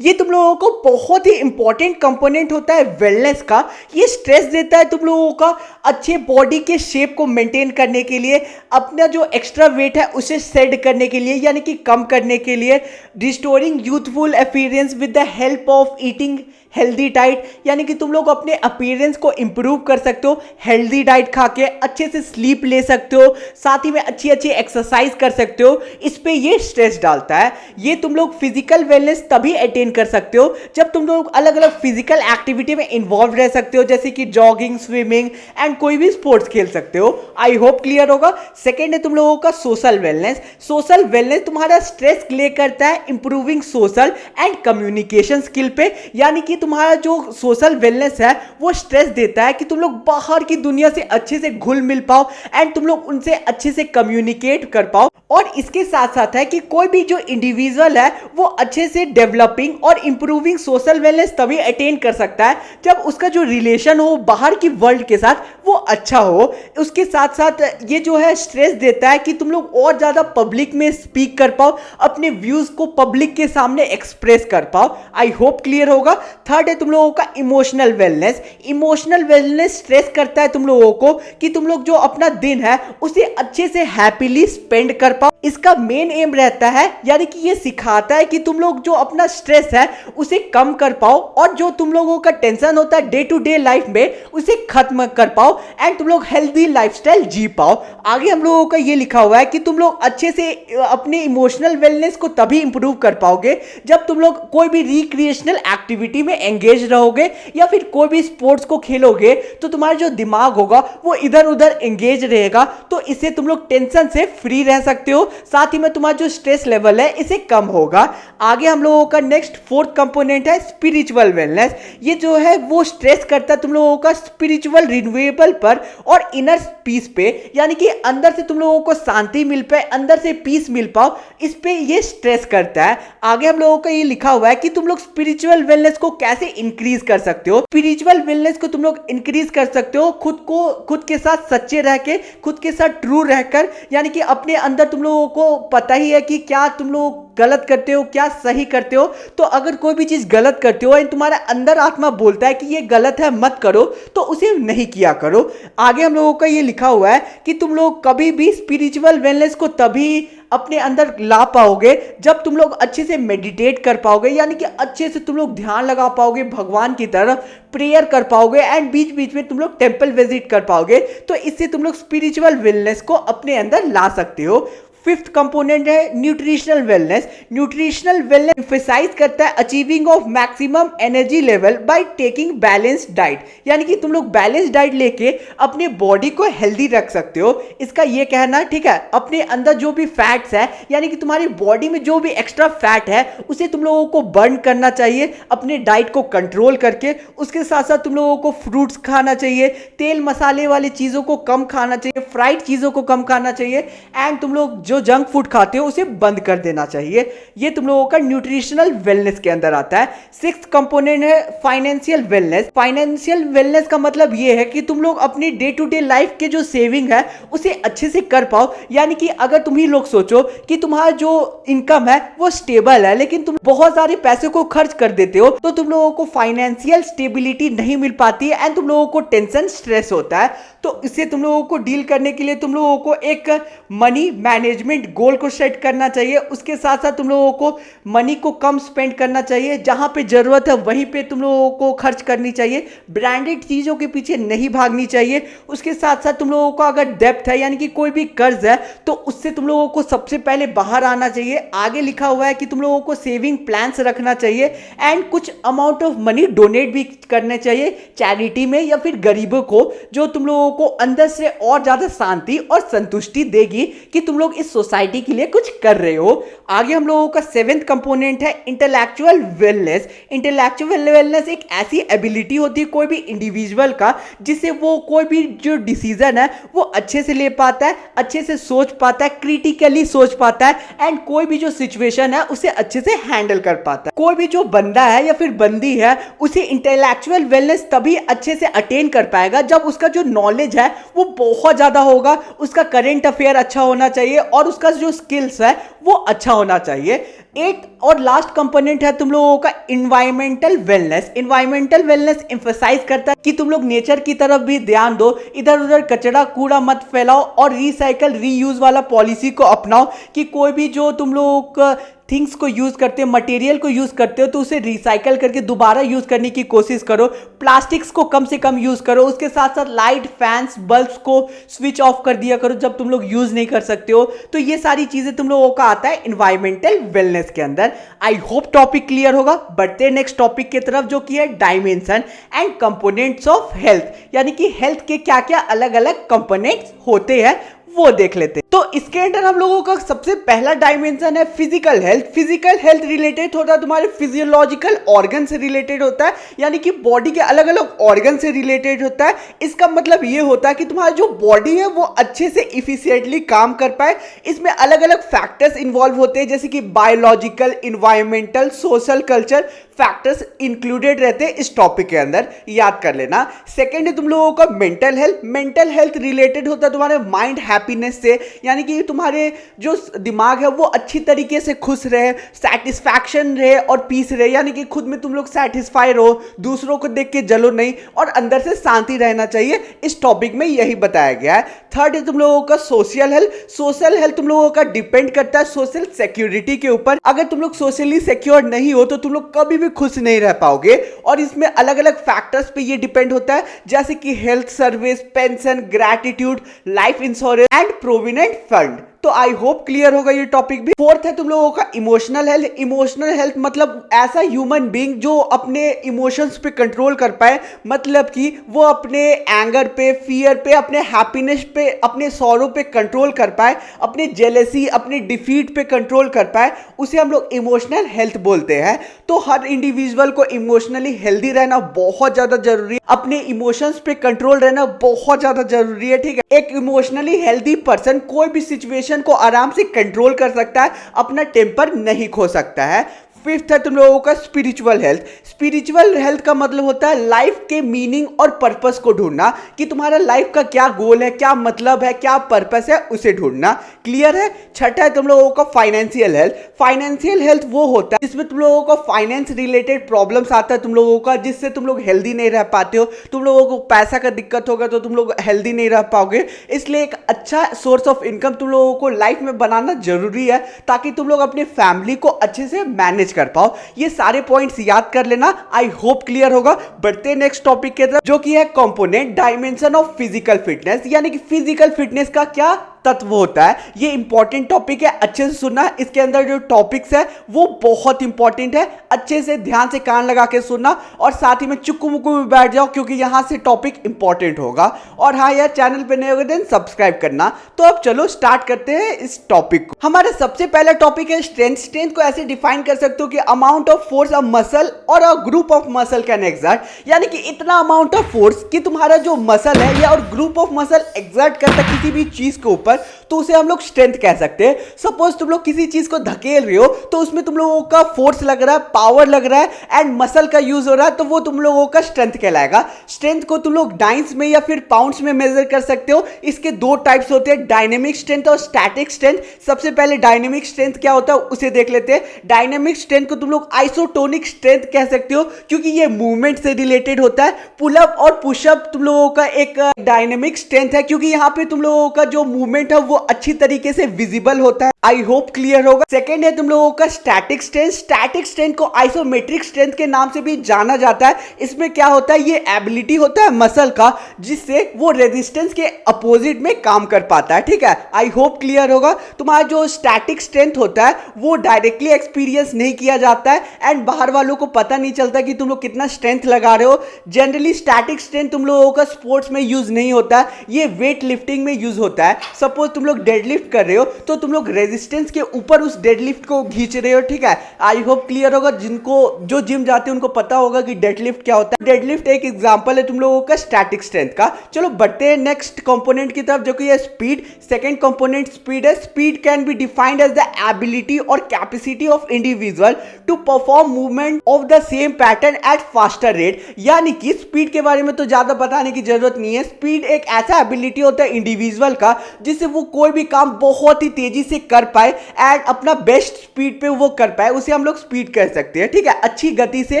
ये तुम लोगों को बहुत ही इंपॉर्टेंट कंपोनेंट होता है वेलनेस का। ये स्ट्रेस देता है तुम लोगों का अच्छे बॉडी के शेप को मेंटेन करने के लिए, अपना जो एक्स्ट्रा वेट है उसे सेट करने के लिए, यानी कि कम करने के लिए, restoring youthful appearance with the help of eating healthy diet, यानी कि तुम लोग अपने अपीयरेंस को इंप्रूव कर सकते हो हेल्दी डाइट खा के, अच्छे से स्लीप ले सकते हो, साथ ही में अच्छी अच्छी एक्सरसाइज कर सकते हो। इस पे ये स्ट्रेस डालता है। ये तुम लोग फिजिकल वेलनेस तभी अटेन कर सकते हो जब तुम लोग अलग अलग फिजिकल एक्टिविटी में इन्वॉल्व रह सकते हो, जैसे कि जॉगिंग, स्विमिंग एंड कोई भी स्पोर्ट्स खेल सकते हो। आई होप क्लियर होगा। सेकेंड है तुम लोगों का सोशल वेलनेस। सोशल वेलनेस तुम्हारा स्ट्रेस क्लियर करता है improving social and communication skill पे, यानी कि तुम्हारा जो सोशल वेलनेस है वो स्ट्रेस देता है कि तुम लोग बाहर की दुनिया से अच्छे से घुल मिल पाओ एंड तुम लोग उनसे अच्छे से कम्युनिकेट कर पाओ। और इसके साथ साथ है कि कोई भी जो इंडिविजुअल है वो अच्छे से डेवलपिंग और इंप्रूविंग सोशल वेलनेस तभी अटेन कर सकता है जब उसका जो रिलेशन हो बाहर की वर्ल्ड के साथ वो अच्छा हो। उसके साथ साथ ये जो है स्ट्रेस देता है कि तुम लोग और ज्यादा पब्लिक में स्पीक कर पाओ, अपने व्यूज को पब्लिक के सामने एक्सप्रेस कर पाओ। आई होप क्लियर होगा। थर्ड है तुम लोगों का emotional wellness. Emotional wellness stress करता है तुम लोगों को कि तुम लोग जो अपना दिन है उसे अच्छे से हैप्पीली स्पेंड कर पाओ। इसका मेन एम रहता है, यानी कि ये सिखाता है कि तुम लोग जो अपना स्ट्रेस है उसे कम कर पाओ और जो तुम लोगों का टेंशन होता है डे टू डे लाइफ में उसे खत्म कर पाओ एंड तुम लोग हेल्दी लाइफस्टाइल जी पाओ। आगे हम लोगों का ये लिखा हुआ है कि तुम लोग अच्छे से अपने इमोशनल वेलनेस को तभी इंप्रूव कर पाओगे जब तुम लोग कोई भी रिक्रिएशनल एक्टिविटी में एंगेज रहोगे या फिर कोई भी स्पोर्ट्स को खेलोगे तो तुम्हारा जो दिमाग होगा वो इधर उधर एंगेज रहेगा। तो इससे तुम लोग टेंशन से फ्री रह सकते हो, साथ ही में तुम्हारा जो स्ट्रेस लेवल है इसे कम होगा। आगे हम लोगों का नेक्स्ट फोर्थ कंपोनेंट है स्पिरिचुअल वेलनेस। ये जो है वो स्ट्रेस करता है तुम लोगों का स्पिरिचुअल रिन्यूएबल पर और इनर पीस पे, यानी कि अंदर से तुम लोगों को शांति मिल पाए, अंदर से पीस मिल पाओ, इस पे ये स्ट्रेस करता है। आगे हम लोगों का ये लिखा हुआ है कि तुम लोग स्पिरिचुअल वेलनेस को कैसे इंक्रीज कर सकते हो। स्पिरिचुअल वेलनेस को तुम लोग इंक्रीज कर सकते हो खुद के साथ सच्चे रह के, खुद के साथ ट्रू रहकर, यानी कि अपने अंदर तुम लोगों को पता ही है कि क्या तुम लोग गलत करते हो क्या सही करते हो। तो अगर कोई भी चीज गलत करते हो एंड तुम्हारा अंदर आत्मा बोलता है कि ये गलत है मत करो, तो उसे नहीं किया करो। आगे हम लोगों का ये लिखा हुआ है कि तुम लोग कभी भी स्पिरिचुअल वेलनेस को तभी अपने अंदर ला पाओगे जब तुम लोग अच्छे से मेडिटेट कर पाओगे, यानी कि अच्छे से तुम लोग ध्यान लगा पाओगे, भगवान की तरफ प्रेयर कर पाओगे एंड बीच बीच में तुम लोग टेंपल विजिट कर पाओगे। तो इससे तुम लोग स्पिरिचुअल वेलनेस को अपने अंदर ला सकते हो। फिफ्थ कंपोनेंट है nutritional wellness. Nutritional wellness emphasize करता है achieving of maximum energy level by taking balanced diet, यानी कि तुम लोग बैलेंस डाइट लेके अपने बॉडी को हेल्दी रख सकते हो। इसका ये कहना ठीक है, अपने अंदर जो भी फैट्स है, यानी कि तुम्हारी बॉडी में जो भी एक्स्ट्रा फैट है उसे तुम लोगों को बर्न करना चाहिए अपने डाइट को कंट्रोल करके। उसके साथ साथ तुम लोगों को फ्रूट्स खाना चाहिए, तेल मसाले वाली चीज़ों को कम खाना चाहिए, फ्राइड चीज़ों को कम खाना चाहिए एंड तुम लोग जो जंक फूड खाते हो उसे बंद कर देना चाहिए। ये तुम लोगों का न्यूट्रिशनल वेलनेस के अंदर आता है। सिक्स्थ कंपोनेंट है फाइनेंशियल वेलनेस। फाइनेंशियल वेलनेस का मतलब ये है कि तुम लोग अपनी डे टू डे लाइफ के जो सेविंग है उसे अच्छे से कर पाओ, यानी कि अगर तुम ही लोग सोचो कि तुम्हारा जो इनकम है वो स्टेबल है लेकिन तुम बहुत सारे पैसे को खर्च कर देते हो, तो तुम लोगों को फाइनेंशियल स्टेबिलिटी नहीं मिल पाती है एंड तुम लोगों को टेंशन स्ट्रेस होता है। तो इससे तुम लोगों को डील करने के लिए तुम लोगों को एक मनी मैनेजमेंट मैनेजमेंट गोल को सेट करना चाहिए। उसके साथ साथ तुम लोगों को मनी को कम स्पेंड करना चाहिए, जहां पे जरूरत है वहीं पे तुम लोगों को खर्च करनी चाहिए, ब्रांडेड चीजों के पीछे नहीं भागनी चाहिए। उसके साथ साथ तुम लोगों को अगर डेब्ट है यानी कि कोई भी कर्ज है तो उससे तुम लोगों को सबसे पहले बाहर आना चाहिए। आगे लिखा हुआ है कि तुम लोगों को सेविंग प्लान्स रखना चाहिए एंड कुछ अमाउंट ऑफ मनी डोनेट भी करने चाहिए चैरिटी में या फिर गरीबों को, जो तुम लोगों को अंदर से और ज्यादा शांति और संतुष्टि देगी कि तुम लोग इस सोसाइटी के लिए कुछ कर रहे हो। आगे हम लोगों का 7th कंपोनेंट है इंटेलेक्चुअल वेलनेस। इंटेलेक्चुअल वेलनेस एक ऐसी एबिलिटी होती है कोई भी इंडिविजुअल का जिससे वो कोई भी जो डिसीजन है वो अच्छे से ले पाता है, अच्छे से सोच पाता है, क्रिटिकली सोच पाता है एंड कोई भी जो सिचुएशन है उसे अच्छे से हैंडल कर पाता है। कोई भी जो बंदा है या फिर बंदी है उसे इंटेलेक्चुअल वेलनेस तभी अच्छे से अटेन कर पाएगा जब उसका जो नॉलेज है वो बहुत ज्यादा होगा, उसका करंट अफेयर अच्छा होना चाहिए और उसका जो स्किल्स है वो अच्छा होना चाहिए। 8 और लास्ट कंपोनेंट है तुम लोगों का environmental wellness. Environmental wellness emphasize करता है कि तुम लोग नेचर की तरफ भी ध्यान दो, इधर उधर कचरा कूड़ा मत फैलाओ और रिसाइकल रीयूज वाला पॉलिसी को अपनाओ कि कोई भी जो तुम लोग थिंग्स को यूज करते हो, मटेरियल को यूज करते हो तो उसे रिसाइकल करके दोबारा यूज करने की कोशिश करो। प्लास्टिक्स को कम से कम यूज करो। उसके साथ साथ लाइट, फैंस, बल्ब्स को स्विच ऑफ कर दिया करो जब तुम लोग यूज नहीं कर सकते हो। तो ये सारी चीजें तुम लोगों का आता है इन्वायरमेंटल वेलनेस के अंदर। आई होप टॉपिक क्लियर होगा। बढ़ते नेक्स्ट टॉपिक की तरफ जो कि है dimension and components of health, यानी कि हेल्थ के क्या क्या अलग अलग कंपोनेंट्स होते हैं वो देख लेते हैं। तो इसके अंदर हम लोगों का सबसे पहला डायमेंशन है physical health. Physical health related होता है तुम्हारे फिजियोलॉजिकल ऑर्गन से रिलेटेड होता है, यानी कि बॉडी के अलग अलग ऑर्गन से रिलेटेड होता है। इसका मतलब ये होता है कि तुम्हारा जो बॉडी है वो अच्छे से इफिशिएंटली काम कर पाए। इसमें अलग अलग फैक्टर्स इन्वॉल्व होते हैं जैसे कि biological, environmental, social, culture factors included रहते हैं इस टॉपिक के अंदर, याद कर लेना। सेकेंड है तुम लोगों का mental health. Mental health related होता है तुम्हारे माइंड हैप्पीनेस से, यानी कि तुम्हारे जो दिमाग है वो अच्छी तरीके से खुश रहे, सेटिस्फैक्शन रहे और पीस रहे, यानी कि खुद में तुम लोग सेटिस्फाई रहो, दूसरों को देख के जलो नहीं और अंदर से शांति रहना चाहिए। इस टॉपिक में यही बताया गया है। थर्ड है तुम लोगों का सोशल हेल्थ। सोशल हेल्थ तुम लोगों का डिपेंड करता है सोशल सिक्योरिटी के ऊपर। अगर तुम लोग सोशली सिक्योर नहीं हो तो तुम लोग कभी भी खुश नहीं रह पाओगे और इसमें अलग अलग फैक्टर्स पे ये डिपेंड होता है जैसे कि health service, pension, gratitude, life insurance and provident fund. तो आई होप क्लियर होगा ये टॉपिक भी। फोर्थ है तुम लोगों का इमोशनल हेल्थ। इमोशनल हेल्थ मतलब ऐसा ह्यूमन बीइंग जो अपने इमोशंस पे कंट्रोल कर पाए, मतलब कि वो अपने एंगर पे, फियर पे, अपने हैप्पीनेस पे, अपने सॉरो पे कंट्रोल कर पाए, अपने जेलेसी, अपने डिफीट पे कंट्रोल कर पाए, उसे हम लोग इमोशनल हेल्थ बोलते हैं। तो हर इंडिविजुअल को इमोशनली हेल्दी रहना बहुत ज्यादा जरूरी है, अपने इमोशंस पे कंट्रोल रहना बहुत ज्यादा जरूरी है, ठीक है। एक इमोशनली हेल्दी पर्सन कोई भी सिचुएशन को आराम से कंट्रोल कर सकता है, अपना टेम्पर नहीं खो सकता है। फिफ्थ है तुम लोगों का स्पिरिचुअल हेल्थ। स्पिरिचुअल हेल्थ का मतलब होता है लाइफ के मीनिंग और पर्पस को ढूंढना, कि तुम्हारा लाइफ का क्या गोल है, क्या मतलब है, क्या पर्पस है, उसे ढूंढना। क्लियर है। छठा है तुम लोगों का फाइनेंशियल हेल्थ। फाइनेंशियल हेल्थ वो होता है जिसमें तुम लोगों का फाइनेंस रिलेटेड प्रॉब्लम्स आता है तुम लोगों का, जिससे तुम लोग हेल्दी नहीं रह पाते हो। तुम लोगों को पैसा का दिक्कत होगा तो तुम लोग हेल्दी नहीं रह पाओगे। इसलिए एक अच्छा सोर्स ऑफ इनकम तुम लोगों को लाइफ में बनाना जरूरी है ताकि तुम लोग अपने फैमिली को अच्छे से मैनेज कर पाओ। ये सारे पॉइंट्स याद कर लेना। आई होप क्लियर होगा। बढ़ते नेक्स्ट टॉपिक के तरफ जो कि है component dimension of physical fitness, यानी कि फिजिकल फिटनेस का क्या तत्व होता है। ये इंपॉर्टेंट टॉपिक है, अच्छे से सुनना। इसके अंदर जो टॉपिक्स है वो बहुत इंपॉर्टेंट है, अच्छे से ध्यान से कान लगा के सुनना और साथ ही में चुक्कू मुक्कू भी बैठ जाओ क्योंकि यहां से टॉपिक इंपॉर्टेंट होगा। और हाँ यार, चैनल पे नए हो देन सब्सक्राइब करना। तो अब चलो स्टार्ट करते हैं इस टॉपिक को। हमारा सबसे पहला टॉपिक है स्ट्रेंथ। स्ट्रेंथ को ऐसे डिफाइन कर सकते हो कि amount of force a muscle और a group of muscle can exert, यानी कि इतना अमाउंट ऑफ फोर्स कि तुम्हारा जो मसल है या और ग्रुप ऑफ मसल एक्सर्ट करता है किसी भी चीज के ऊपर, तो उसे हम लोग स्ट्रेंथ कह सकते हैं। सपोज तुम लोग किसी चीज को धकेल रहे हो तो उसमें तुम लोगों का फोर्स लग रहा है, पावर लग रहा है एंड मसल का यूज हो रहा है, तो वो तुम लोगों का स्ट्रेंथ कहलाएगा। स्ट्रेंथ को तुम लोग डाइंस में या फिर पाउंड्स में मेजर कर सकते हो। इसके दो टाइप्स होते हैं, डायनेमिक स्ट्रेंथ और स्टैटिक स्ट्रेंथ। सबसे पहले डायनेमिक स्ट्रेंथ क्या होता है उसे देख लेते हैं। डायनेमिक स्ट्रेंथ को तुम लोग आइसोटोनिक स्ट्रेंथ कह सकते हो क्योंकि ये मूवमेंट से रिलेटेड होता है। पुलअप और पुशअप तुम लोगों का एक डायनेमिक स्ट्रेंथ है क्योंकि यहाँ पे तुम लोगों का जो मूवमेंट है वो अच्छी तरीके से विजिबल होता है। आई होप क्लियर होगा। सेकेंड है तुम लोगों का स्टैटिक स्ट्रेंथ। स्टैटिक स्ट्रेंथ को आइसोमेट्रिक स्ट्रेंथ के नाम से भी जाना जाता है। इसमें क्या होता है, ये एबिलिटी होता है मसल का जिससे वो रेजिस्टेंस के अपोजिट में काम कर पाता है। ठीक है, आई होप क्लियर होगा। तुम्हारा जो स्टैटिक स्ट्रेंथ होता है वो डायरेक्टली एक्सपीरियंस नहीं किया जाता है एंड बाहर वालों को पता नहीं चलता कि तुम लोग कितना स्ट्रेंथ लगा रहे हो। जनरली स्टैटिक स्ट्रेंथ तुम लोगों का स्पोर्ट्स में यूज नहीं होता है, ये वेट लिफ्टिंग में यूज होता है। सपोज तुम लोग डेडलिफ्ट कर रहे हो तो तुम लोग रेजिस्टेंस के ऊपर उस डेडलिफ्ट को खींच रहे हो। ठीक है, आई होप क्लियर होगा। जिनको जो जिम जाते हैं उनको पता होगा कि डेडलिफ्ट क्या होता है। डेडलिफ्ट एक एग्जांपल है तुम लोगों का स्टैटिक स्ट्रेंथ का। चलो बढ़ते हैं नेक्स्ट कंपोनेंट की तरफ जो कि है स्पीड। सेकंड कंपोनेंट स्पीड है। Speed can be defined as the ability और capacity of individual to perform movement of the same pattern at faster rate. यानी कि स्पीड के बारे में तो ज्यादा बताने की जरूरत नहीं है। स्पीड एक ऐसा एबिलिटी होता है इंडिविजुअल का जिससे वो कोई भी काम बहुत ही तेजी से कर पाए एंड अपना बेस्ट स्पीड पे वो कर पाए, उसे हम लोग स्पीड कह सकते हैं। ठीक है, अच्छी गति से,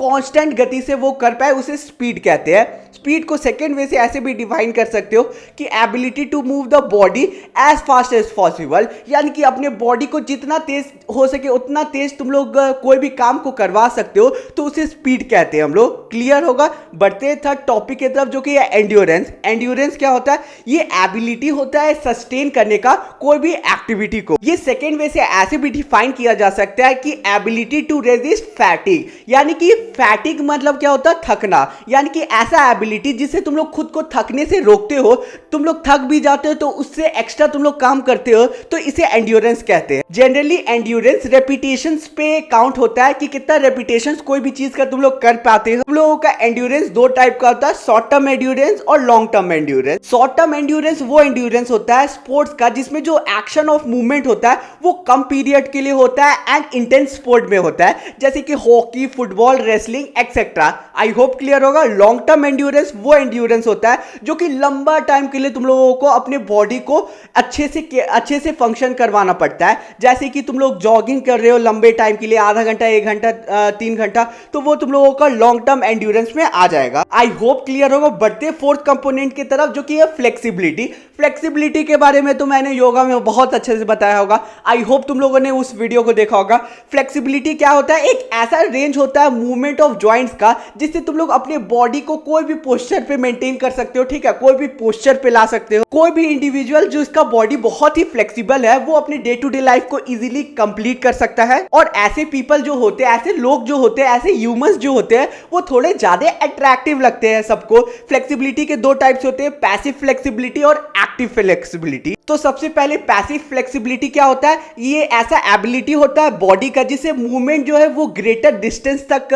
कांस्टेंट गति से वो कर पाए, उसे स्पीड कहते हैं। स्पीड को सेकेंड वे से ऐसे भी डिफाइन कर सकते हो कि ability to move the body as fast as possible. यानी कि अपने बॉडी को जितना तेज हो सके उतना तेज तुम लोग कोई भी काम को करवा सकते हो, तो उसे स्पीड कहते हैं हम लोग। क्लियर होगा। बढ़ते हैं थर्ड टॉपिक की तरफ जो कि है एंड्योरेंस। एंड्योरेंस क्या होता है, ये एबिलिटी होता है सस्टेन करने का कोई भी एक्टिविटी को। ये सेकेंड वे से ऐसे भी डिफाइन किया जा सकता है कि एबिलिटी टू रेजिस्ट फैटिग। यानी कि फैटिग मतलब क्या होता है, थकना। यानी कि ऐसा एबिलिटी जिससे तुम लोग खुद को थकने से रोकते हो। तुम लोग थक भी जाते हो तो उससे एक्स्ट्रा तुम लोग काम करते हो, तो इसे एंड्योरेंस कहते हैं। जनरली एंड्योरेंस रेपिटेशंस पे काउंट होता है कि कितना रेपिटेशंस कोई भी चीज का तुम लोग कर पाते हो। तुम लोगों का एंड्योरेंस दो टाइप का होता है, शॉर्ट टर्म एंड्योरेंस और long term endurance. Short term endurance वो एंड्योरेंस होता है स्पोर्ट्स का जिसमें जो एक्शन ऑफ मूवमेंट होता है वो कम पीरियड के लिए होता है एंड इंटेंस स्पोर्ट में होता है, जैसे कि hockey, football, wrestling etcetera. I hope clear होगा। लॉन्ग टर्म एंड्योरेंस वो एंड्योरेंस होता है जो कि लंबा टाइम के लिए तुम लोगों को अपने बॉडी को अच्छे से फंक्शन करवाना पड़ता है। जैसे कि तुम लोग जॉगिंग कर रहे हो लंबे टाइम के लिए, आधा घंटा, 1 घंटा, 3 घंटा, तो वो तुम लोगों का लॉन्ग टर्म एंड्योरेंस में आ जाएगा। आई होप क्लियर होगा। बढ़ते फोर्थ कंपोनेंट की तरफ जो कि है फ्लेक्सिबिलिटी। फ्लेक्सिबिलिटी के बारे में तो मैंने योगा में बहुत अच्छे से बताया होगा। आई होप तुम लोगों ने उस वीडियो को देखा होगा। फ्लेक्सिबिलिटी क्या होता है, एक ऐसा रेंज होता है मूवमेंट ऑफ जॉइंट्स का जिससे तुम लोग अपने बॉडी को कोई भी पोस्चर पे मेंटेन कर सकते हो। ठीक है, कोई भी पोस्चर पे ला सकते हो। कोई भी इंडिविजुअल जो इसका बॉडी बहुत ही फ्लेक्सिबल है वो अपनी डे टू डे लाइफ को इजीली कंप्लीट कर सकता है। और ऐसे पीपल जो होते हैं, ऐसे लोग जो होते हैं, ऐसे ह्यूमंस जो होते हैं वो थोड़े ज्यादा अट्रैक्टिव लगते हैं सबको। फ्लेक्सिबिलिटी के दो टाइप्स होते हैं, पैसिव फ्लेक्सिबिलिटी और एक्टिव फ्लेक्सिबिलिटी। तो सबसे पहले पैसिव फ्लेक्सिबिलिटी क्या होता है, ये ऐसा एबिलिटी होता है बॉडी का जिससे मूवमेंट जो है वो ग्रेटर डिस्टेंस तक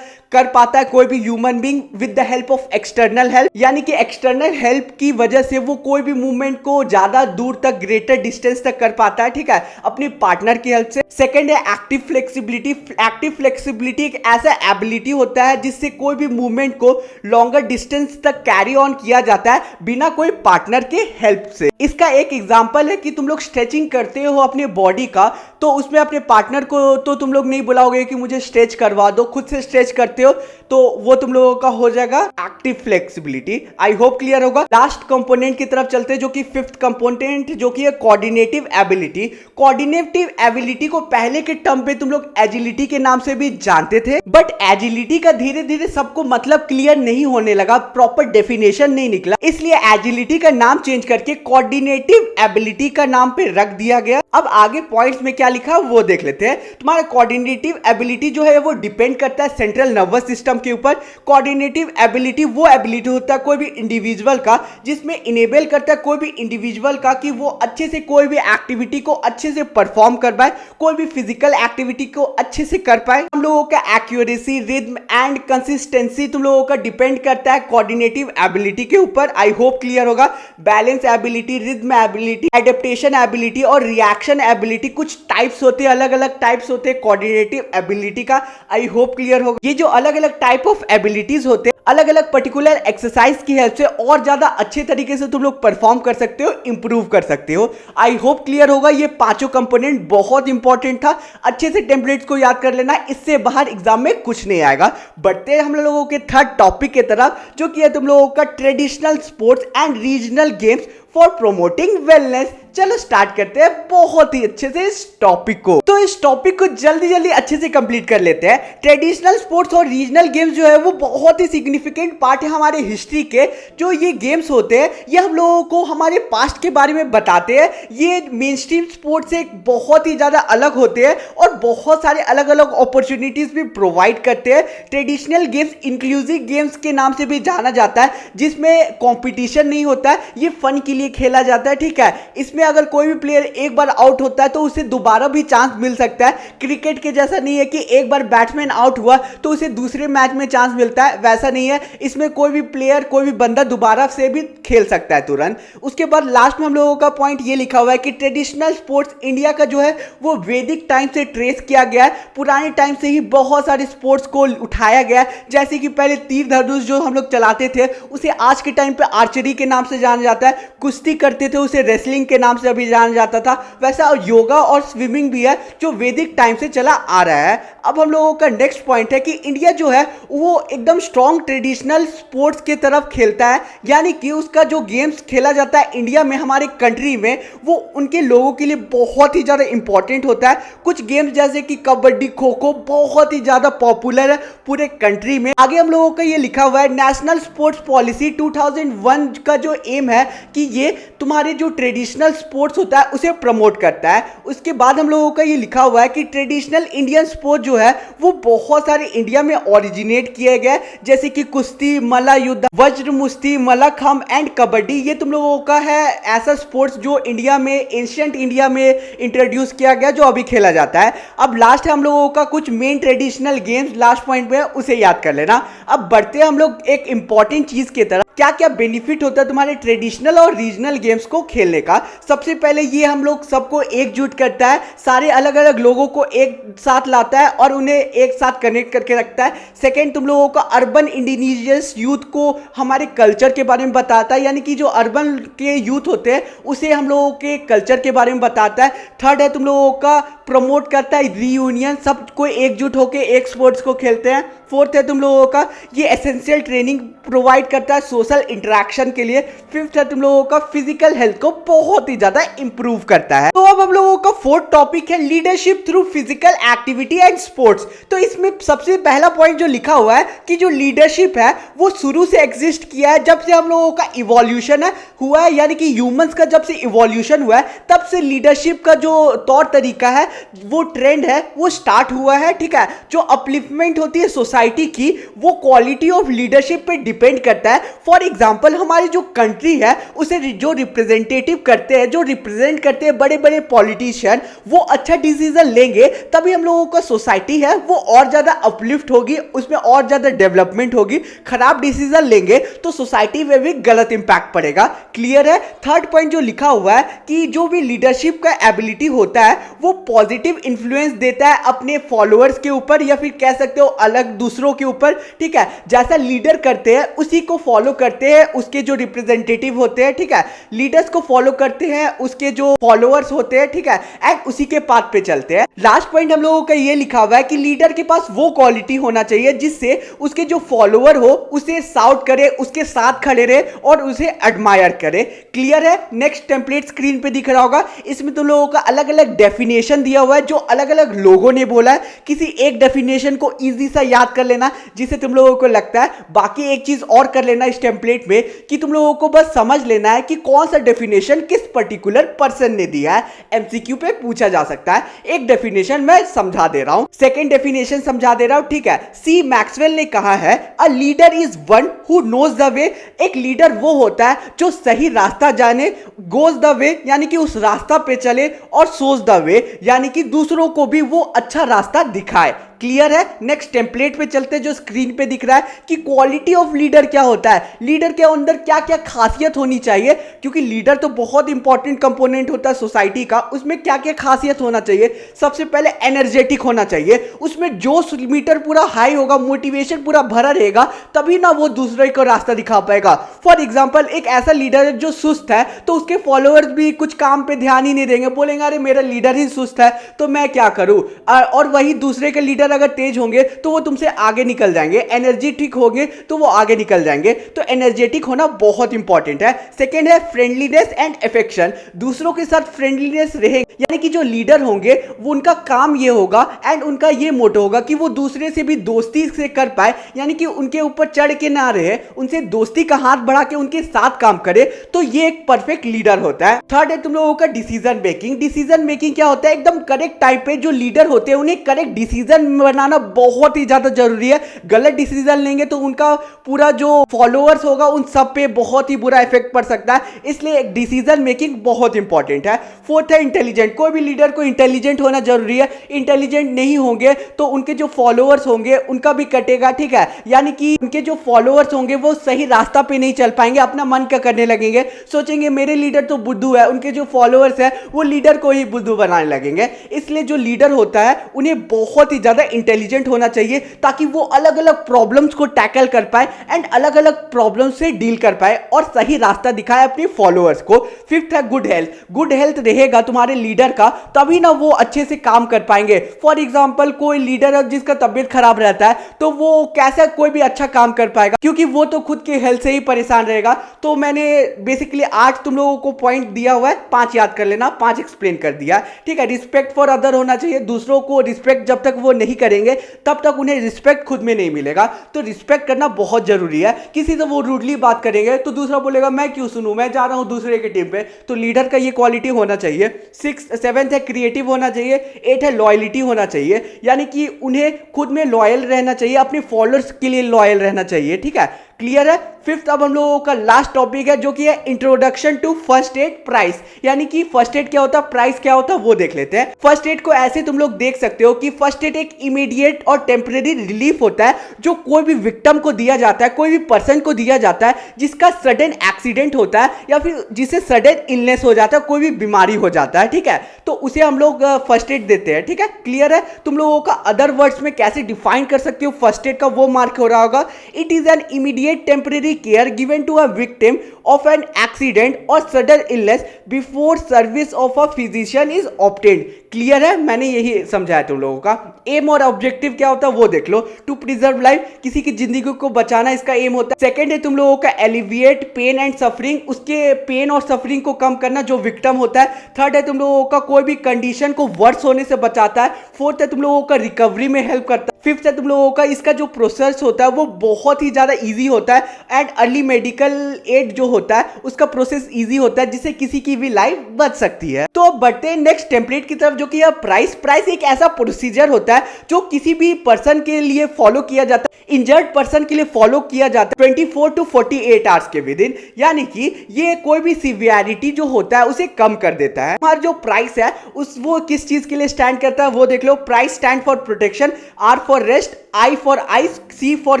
कर पाता है कोई भी human being with the help of external help. यानी कि एक्सटर्नल हेल्प की वजह से वो कोई भी मूवमेंट को ज्यादा दूर तक, ग्रेटर डिस्टेंस तक कर पाता है। ठीक है, अपनी पार्टनर की हेल्प से। सेकंड है एक्टिव फ्लेक्सिबिलिटी। एक्टिव फ्लेक्सिबिलिटी एक ऐसा एबिलिटी होता है जिससे कोई भी मूवमेंट को लॉन्गर डिस्टेंस तक कैरी ऑन किया जाता है बिना कोई पार्टनर के हेल्प से। इसका एक एग्जांपल है कि तुम लोग स्ट्रेचिंग करते हो अपने बॉडी का, तो उसमें अपने पार्टनर को तो तुम लोग नहीं बुलाओगे कि मुझे स्ट्रेच करवा दो, खुद से स्ट्रेच करते हो, तो वो तुम लोगों का हो जाएगा active flexibility. I hope clear होगा। लास्ट कंपोनेंट की तरफ चलते हैं जो कि फिफ्थ कंपोनेंट जो कि है कोऑर्डिनेटिव एबिलिटी। कोऑर्डिनेटिव एबिलिटी को पहले के टर्म पे तुम लोग एजिलिटी के नाम से भी जानते थे, बट एजिलिटी का धीरे धीरे सबको मतलब क्लियर नहीं होने लगा, प्रॉपर डेफिनेशन नहीं निकला, इसलिए एजिलिटी का नाम चेंज करके कोऑर्डिनेटिव एबिलिटी का नाम पे रख दिया गया। अब आगे पॉइंट्स में क्या लिखा वो देख लेते हैं। तुम्हारा कोऑर्डिनेटिव एबिलिटी जो है वो डिपेंड करता है सेंट्रल नर्वस सिस्टम के ऊपर। कोऑर्डिनेटिव एबिलिटी वो एबिलिटी होता है कोई भी इंडिविजुअल का जिसमें इनेबल करता है कोई भी इंडिविजुअल का कि वो अच्छे से कोई भी एक्टिविटी को अच्छे से परफॉर्म कर पाए, कोई भी फिजिकल एक्टिविटी को अच्छे से कर पाए। हम लोगों का एक्यूरेसी, रिदम एंड कंसिस्टेंसी तुम लोगों का डिपेंड करता है कोऑर्डिनेटिव एबिलिटी के ऊपर। आई होप क्लियर होगा। Balance ability, rhythm ability, adaptation ability और रिएक्शन एबिलिटी, कुछ टाइप्स होते हैं, अलग अलग टाइप्स होते हैं कोऑर्डिनेटिव एबिलिटी का। आई होप क्लियर होगा। ये जो अलग अलग टाइप ऑफ एबिलिटीज होते हैं, अलग अलग पर्टिकुलर एक्सरसाइज की हेल्प से और ज्यादा अच्छे तरीके से तुम लोग परफॉर्म कर सकते हो, इंप्रूव कर सकते हो। आई होप क्लियर होगा। ये पांचों कंपोनेंट बहुत इंपॉर्टेंट था, अच्छे से टेम्पलेट्स को याद कर लेना, इससे बाहर एग्जाम में कुछ नहीं आएगा। बढ़ते हैं हम लोगों के थर्ड टॉपिक की तरफ जो कि है तुम लोगों का traditional sports and regional games for promoting wellness. चलो स्टार्ट करते हैं बहुत ही अच्छे से इस टॉपिक को। तो इस टॉपिक को जल्दी जल्दी अच्छे से कंप्लीट कर लेते हैं। ट्रेडिशनल स्पोर्ट्स और रीजनल गेम्स जो है वो बहुत ही सिग्निफिकेंट पार्ट है हमारे हिस्ट्री के। जो ये गेम्स होते हैं ये हम लोगों को हमारे पास्ट के बारे में बताते हैं। ये मेन स्ट्रीम स्पोर्ट्स से बहुत ही ज़्यादा अलग होते हैं और बहुत सारे अलग अलग अपॉर्चुनिटीज भी प्रोवाइड करते हैं। ट्रेडिशनल गेम्स इंक्लूसिव गेम्स के नाम से भी जाना जाता है, जिसमें कंपटीशन नहीं होता है, ये फन के लिए खेला जाता है। ठीक है, इसमें अगर कोई भी प्लेयर एक बार आउट होता है तो उसे दोबारा भी चांस मिल सकता है। क्रिकेट के जैसा नहीं है कि एक बार बैट्समैन आउट हुआ तो उसे दूसरे मैच में चांस मिलता है, वैसा नहीं है। इसमें कोई भी प्लेयर कोई भी बंदा दोबारा से भी खेल सकता है तुरंत। उसके बाद लास्ट में हम लोगों का पॉइंट ये लिखा हुआ है कि ट्रेडिशनल स्पोर्ट्स इंडिया का जो है वो वैदिक टाइम से ट्रेस किया गया है। पुराने टाइम से ही बहुत सारे स्पोर्ट्स को उठाया गया है, जैसे कि पहले तीर धनुष जो हम लोग चलाते थे उसे आज के टाइम पे आर्चरी के नाम से जाना जाता है। कुश्ती करते थे उसे रेसलिंग के नाम से अभी जाना जाता था। वैसा योगा और स्विमिंग भी है जो वैदिक टाइम से चला आ रहा है। अब हम लोगों का नेक्स्ट पॉइंट है कि इंडिया जो है वो एकदम स्ट्रॉन्ग ट्रेडिशनल स्पोर्ट्स के तरफ खेलता है, यानी कि उसका जो गेम्स खेला जाता है इंडिया में हमारे कंट्री में वो उनके लोगों के लिए बहुत ही ज़्यादा इंपॉर्टेंट होता है। कुछ गेम्स जैसे कि कबड्डी, खो खो बहुत ही ज़्यादा पॉपुलर है पूरे कंट्री में। आगे हम लोगों का ये लिखा हुआ है नेशनल स्पोर्ट्स पॉलिसी 2001 का जो एम है कि ये तुम्हारे जो ट्रेडिशनल स्पोर्ट्स होता है उसे प्रमोट करता है। उसके बाद हम लोगों का ये लिखा हुआ है कि ट्रेडिशनल इंडियन स्पोर्ट जो है वो बहुत सारे इंडिया में ओरिजिनेट किए गए, जैसे कि कुश्ती, मल्ला युद्ध, वज्र मुष्टि, मल्लखंब एंड कबड्डी। ये तुम लोगों का है ऐसा स्पोर्ट्स जो इंडिया में एंशिएंट इंडिया में इंट्रोड्यूस किया गया, जो अभी खेला जाता है। अब लास्ट है हम लोगों का कुछ main traditional games last point में, उसे याद कर लेना। अब बढ़ते हैं हम लोग एक इंपॉर्टेंट चीज की तरफ, क्या क्या बेनिफिट होता है तुम्हारे ट्रेडिशनल और रीजनल गेम्स को खेलने का। सबसे पहले ये हम लोग सबको एकजुट करता है, सारे अलग अलग लोगों को एक साथ लाता है और उन्हें एक साथ कनेक्ट करके रखता है। सेकेंड, तुम लोगों का अर्बन इंडिजीनियस यूथ को हमारे कल्चर के बारे में बताता है, यानी कि जो अर्बन के यूथ होते हैं उसे हम लोगों के कल्चर के बारे में बताता है। थर्ड है तुम लोगों का प्रमोट करता है रीयूनियन, सबको एकजुट होकर एक स्पोर्ट्स को खेलते हैं। फोर्थ है तुम लोगों का ये एसेंशियल ट्रेनिंग प्रोवाइड करता है सोशल इंटरेक्शन के लिए। फिफ्थ है तुम लोगों का फिजिकल हेल्थ को बहुत ही ज्यादा इंप्रूव करता है। तो अब हम लोगों का फोर्थ टॉपिक है leadership through physical activity and sports. तो इसमें सबसे पहला पॉइंट जो लिखा हुआ है कि जो लीडरशिप है वो शुरू से एग्जिस्ट किया है, जब से हम लोगों का इवोल्यूशन हुआ है, यानी कि ह्यूमंस का जब से इवोल्यूशन हुआ है तब से लीडरशिप का जो तौर तरीका है वो ट्रेंड है वो स्टार्ट हुआ है। ठीक है, जो अपलिफ्टमेंट होती है सोसाइटी की वो क्वालिटी ऑफ लीडरशिप पे डिपेंड करता है। फॉर एग्जांपल हमारी जो कंट्री है उसे जो रिप्रेजेंटेटिव करते हैं, जो रिप्रेजेंट करते हैं बड़े बड़े पॉलिटिशियन, वो अच्छा डिसीजन लेंगे तभी हम लोगों का सोसाइटी है वो और ज्यादा अपलिफ्ट होगी, उसमें और ज्यादा डेवलपमेंट होगी। खराब डिसीजन लेंगे तो सोसाइटी में भी गलत इंपैक्ट पड़ेगा। क्लियर है। थर्ड पॉइंट जो लिखा हुआ है कि जो भी लीडरशिप का एबिलिटी होता है वो पॉजिटिव इन्फ्लुएंस देता है अपने फॉलोअर्स के ऊपर, या फिर कह सकते हो अलग दूसरों के ऊपर। ठीक है, जैसा लीडर करते हैं उसी को फॉलो करते हैं उसके जो रिप्रेजेंटेटिव होते हैं। ठीक है, लीडर्स को फॉलो करते हैं उसके जो फॉलोअर्स होते हैं। ठीक है, एंड उसी के पाथ पे चलते हैं। लास्ट पॉइंट हम लोगों का ये लिखा हुआ है कि लीडर के पास वो क्वालिटी होना चाहिए जिससे उसके जो फॉलोअर हो उसे साउट करे, उसके साथ खड़े रहे और उसे एडमायर करे। क्लियर है। नेक्स्ट टेम्पलेट स्क्रीन पे दिख रहा होगा, इसमें तुम लोगों का अलग अलग डेफिनेशन दिया हुआ है जो अलग अलग लोगों ने बोला है। किसी एक डेफिनेशन को इजी सा याद कर लेना जिसे तुम लोगों को लगता है। बाकी एक चीज और कर लेना इस टेम्पलेट में कि तुम लोगों को बस समझ लेना है कि कौन सा डेफिनेशन किस पर्टिकुलर पर्सन ने दिया है। एमसीक्यू पे पूछा जा सकता है। एक डेफिनेशन मैं समझा दे रहा हूं, सेकेंड डेफिनेशन समझा दे रहा हूं। ठीक है, सी मैक्सवेल ने कहा है a leader is one who knows the way. एक लीडर वो होता है जो सही रास्ता जाने, गोज द वे यानी कि उस रास्ता पे चले, और सोज द वे यानी कि दूसरों को भी वो अच्छा रास्ता दिखाए। क्लियर है। नेक्स्ट टेम्पलेट पे चलते हैं जो स्क्रीन पे दिख रहा है कि क्वालिटी ऑफ लीडर क्या होता है, लीडर के अंदर क्या क्या खासियत होनी चाहिए, क्योंकि लीडर तो बहुत इंपॉर्टेंट कंपोनेंट होता है सोसाइटी का। उसमें क्या क्या खासियत होना चाहिए। सबसे पहले एनर्जेटिक होना चाहिए, उसमें जोश मीटर पूरा हाई होगा, मोटिवेशन पूरा भरा रहेगा, तभी ना वो दूसरे को रास्ता दिखा पाएगा। फॉर एग्जाम्पल एक ऐसा लीडर जो सुस्त है तो उसके फॉलोअर्स भी कुछ काम पे ध्यान ही नहीं देंगे, बोलेंगे अरे मेरा लीडर ही सुस्त है तो मैं क्या करूं। और वही दूसरे के लीडर लीडर अगर तेज होंगे तो वो तुमसे आगे निकल जाएंगे, एनर्जेटिक होंगे तो वो आगे निकल जाएंगे। तो एनर्जेटिक होना बहुत इंपॉर्टेंट है। सेकेंड है फ्रेंडलीनेस एंड अफेक्शन, दूसरों के साथ फ्रेंडलीनेस रहे, यानी कि जो लीडर होंगे वो उनका काम ये होगा एंड उनका ये मोटो होगा कि वो दूसरे से भी दोस्ती से कर पाए, यानी कि उनके ऊपर चढ़ के ना रहे, उनसे दोस्ती का हाथ बढ़ा के उनके साथ काम करे। तो ये एक परफेक्ट लीडर होता है। थर्ड है तुम लोगों का डिसीजन मेकिंग। डिसीजन मेकिंग क्या होता है? एकदम करेक्ट टाइम पे जो लीडर होते हैं उन्हें करेक्ट डिसीजन बनाना बहुत ही ज्यादा जरूरी है। गलत डिसीजन लेंगे तो उनका पूरा जो फॉलोअर्स होगा उन सब पे बहुत ही बुरा इफेक्ट पड़ सकता है, इसलिए डिसीजन मेकिंग बहुत इंपॉर्टेंट है। फोर्थ है इंटेलिजेंट। कोई भी लीडर को इंटेलिजेंट होना जरूरी है। इंटेलिजेंट नहीं होंगे तो उनके जो फॉलोअर्स होंगे उनका भी कटेगा, ठीक है, यानी कि उनके जो फॉलोअर्स होंगे वो सही रास्ता पे नहीं चल पाएंगे, अपना मन का करने लगेंगे, सोचेंगे मेरे लीडर तो बुद्धू है, उनके जो फॉलोअर्स है वो लीडर को ही बुद्धू बनाने लगेंगे। इसलिए जो लीडर होता है उन्हें बहुत ही ज्यादा इंटेलिजेंट होना चाहिए ताकि वो अलग अलग प्रॉब्लम्स को टैकल कर पाए एंड अलग अलग प्रॉब्लम से डील कर पाए और सही रास्ता दिखाए अपने फॉलोअर्स को। फिफ्थ है गुड हेल्थ। गुड हेल्थ रहेगा तुम्हारे लीडर का तभी ना वो अच्छे से काम कर पाएंगे। फॉर एग्जांपल कोई लीडर है जिसका तबीयत खराब रहता है तो वो कैसे कोई भी अच्छा काम कर पाएगा, क्योंकि वो तो खुद के हेल्थ से ही परेशान रहेगा। तो मैंने बेसिकली 8 तुम लोगों को पॉइंट दिया हुआ है, 5 याद कर लेना, 5 एक्सप्लेन कर दिया, ठीक है। रिस्पेक्ट फॉर अदर होना चाहिए, दूसरों को रिस्पेक्ट जब तक वो नहीं करेंगे तब तक उन्हें रिस्पेक्ट खुद में नहीं मिलेगा। तो रिस्पेक्ट करना बहुत जरूरी है। किसी से वो रूडली बात करेंगे तो दूसरा बोलेगा मैं क्यों सुनूं, मैं जा रहा हूं दूसरे की टीम पे। तो लीडर का ये क्वालिटी होना चाहिए। 7th है क्रिएटिव होना चाहिए। 8 है लॉयलिटी होना चाहिए, यानी कि उन्हें खुद में लॉयल रहना चाहिए, अपने फॉलोअर्स के लिए लॉयल रहना चाहिए, ठीक है। क्लियर है। 5th अब हम लोगों का लास्ट टॉपिक है जो कि है introduction to first aid price, यानी कि फर्स्ट एड क्या होता है, प्राइस क्या होता है वो देख लेते हैं। फर्स्ट एड को ऐसे तुम लोग देख सकते हो कि फर्स्ट एड एक इमीडिएट और टेम्परेरी रिलीफ होता है जो कोई भी विक्टिम को दिया जाता है, कोई भी पर्सन को दिया जाता है जिसका सडन एक्सीडेंट होता है या फिर जिसे सडन इलनेस हो जाता है, कोई भी बीमारी हो जाता है, ठीक है, तो उसे हम लोग फर्स्ट एड देते हैं, ठीक है। क्लियर है। तुम लोगों का अदर वर्ड्स में कैसे डिफाइन कर सकते हो फर्स्ट एड का वो मार्क हो रहा होगा। It is an immediate temporary care given to a victim of an accident or sudden illness before service of a physician is obtained। Clear है, मैंने यही समझाया तुम लोगों का। एम और ऑब्जेक्टिव क्या होता है वो देख लो। टू प्रिजर्व लाइफ, किसी की जिंदगी को बचाना इसका एम होता है। सेकंड है तुम लोगों का एलिविएट पेन एंड सफरिंग, उसके पेन और सफरिंग को कम करना जो विक्टिम होता है। थर्ड है तुम लोगों का कोई भी कंडीशन को वर्स होने से बचाता है। फोर्थ है तुम लोगों का रिकवरी में हेल्प करता है। फिफ्थ है तुम लोगों का इसका जो प्रोसेस होता है वो बहुत ही ज्यादा इजी होता है एंड अर्ली मेडिकल एड जो होता है उसका प्रोसेस इजी होता है जिससे किसी की भी लाइफ बच सकती है। तो अब बढ़ते हैं नेक्स्ट टेम्पलेट की तरफ जो कि है प्राइस। प्राइस एक ऐसा प्रोसीजर होता है जो किसी भी पर्सन के लिए फॉलो किया जाता है, इंजर्ड पर्सन के लिए फॉलो किया जाता है 24 to 48 आवर्स के विद इन, यानी कि ये कोई भी सिवियरिटी जो होता है उसे कम कर देता है। हमारा जो प्राइस है वो किस चीज के लिए स्टैंड करता है वो देख लो। Price stand for protection, R for rest, I for ice, C for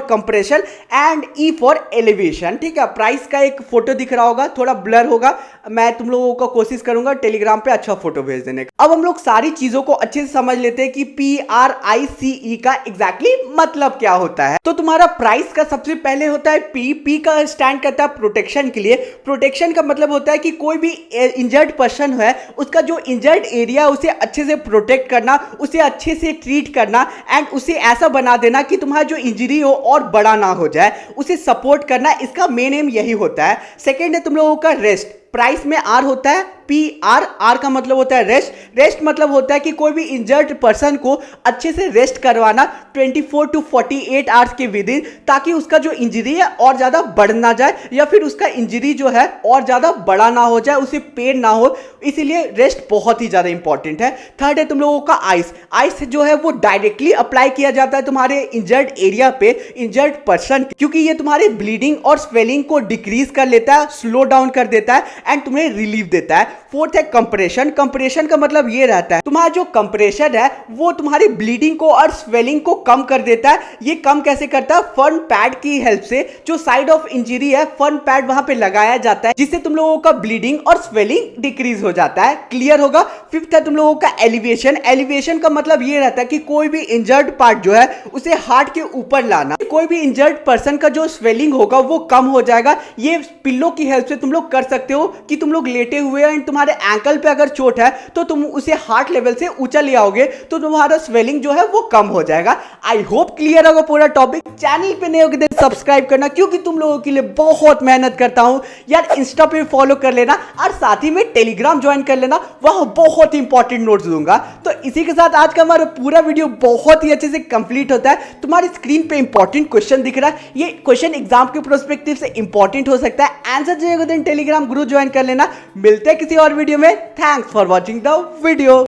compression and E for elevation, ठीक है। प्राइस का एक फोटो दिख रहा होगा, थोड़ा ब्लर होगा, मैं तुम लोगों को कोशिश करूंगा टेलीग्राम पे अच्छा फोटो भेज देने का। अब हम लोग सारी चीजों को अच्छे से समझ लेते हैं कि PRICE का एग्जैक्टली मतलब क्या होता है। तो तुम्हारा प्राइस का सबसे पहले होता है पी का स्टैंड करता है प्रोटेक्शन के लिए। प्रोटेक्शन का मतलब होता है कि कोई भी इंजर्ड पर्सन है उसका जो इंजर्ड एरिया उसे अच्छे से प्रोटेक्ट करना, उसे अच्छे से ट्रीट करना एंड उसे ऐसा बना देना कि तुम्हारा जो इंजरी हो और बड़ा ना हो जाए, उसे सपोर्ट करना, इसका मेन एम यही होता है। सेकेंड है तुम लोगों का रेस्ट। प्राइस में आर होता है आर का मतलब होता है रेस्ट। रेस्ट मतलब होता है कि कोई भी इंजर्ड पर्सन को अच्छे से रेस्ट करवाना 24 to 48 आवर्स के विद इन, ताकि उसका जो इंजरी है और ज्यादा बढ़ ना जाए या फिर उसका इंजरी जो है और ज्यादा बड़ा ना हो जाए, उसे पेन ना हो, इसीलिए रेस्ट बहुत ही ज्यादा इंपॉर्टेंट है। थर्ड है तुम लोगों का आइस। आइस जो है वो डायरेक्टली अप्लाई किया जाता है तुम्हारे इंजर्ड एरिया पे, इंजर्ड पर्सन, क्योंकि ये तुम्हारे ब्लीडिंग और स्वेलिंग को डिक्रीज कर लेता है, स्लो डाउन कर देता है एंड तुम्हें रिलीफ देता है। फोर्थ है कंप्रेशन। कंप्रेशन का मतलब ये रहता है तुम्हारा जो कंप्रेशन है वो तुम्हारी ब्लीडिंग को और स्वेलिंग को कम कर देता है। ये कम कैसे करता है? फर्म पैड की हेल्प से। जो साइड ऑफ इंजरी है फर्म पैड वहां पे लगाया जाता है जिससे तुम लोगों का ब्लीडिंग और स्वेलिंग डिक्रीज हो जाता है। क्लियर होगा। फिफ्थ है तुम लोगों का एलिवेशन। एलिवेशन का मतलब ये रहता है कि कोई भी इंजर्ड पार्ट जो है उसे हार्ट के ऊपर लाना। कोई भी इंजर्ड पर्सन का जो स्वेलिंग होगा वो कम हो जाएगा। ये पिल्लो की हेल्प से तुम लोग कर सकते हो कि तुम लोग लेटे हुए हैं, तुम्हारे एंकल पे अगर चोट है तो तुम उसे हार्ट लेवल से ऊंचा ले आओगे तो तुम्हारा स्वेलिंग जो है वो कम हो जाएगा। आई होप क्लियर होगा पूरा टॉपिक। चैनल पे नए होगे तो सब्सक्राइब करना, क्योंकि तुम लोगों के लिए बहुत मेहनत करता हूं यार। इंस्टा पे फॉलो कर लेना और साथ ही में टेलीग्राम ज्वाइन कर लेना, वहां बहुत इंपॉर्टेंट नोट्स दूंगा। तो इसी के साथ आज का हमारा पूरा वीडियो बहुत ही अच्छे से कंप्लीट होता है। तुम्हारी स्क्रीन पे इंपॉर्टेंट क्वेश्चन दिख रहा है, ये क्वेश्चन एग्जाम के प्रोस्पेक्टिव से इंपॉर्टेंट हो सकता है। आंसर चाहिए तो टेलीग्राम ग्रुप ज्वाइन कर लेना। मिलते हैं किसी और वीडियो में। Thanks for watching the video.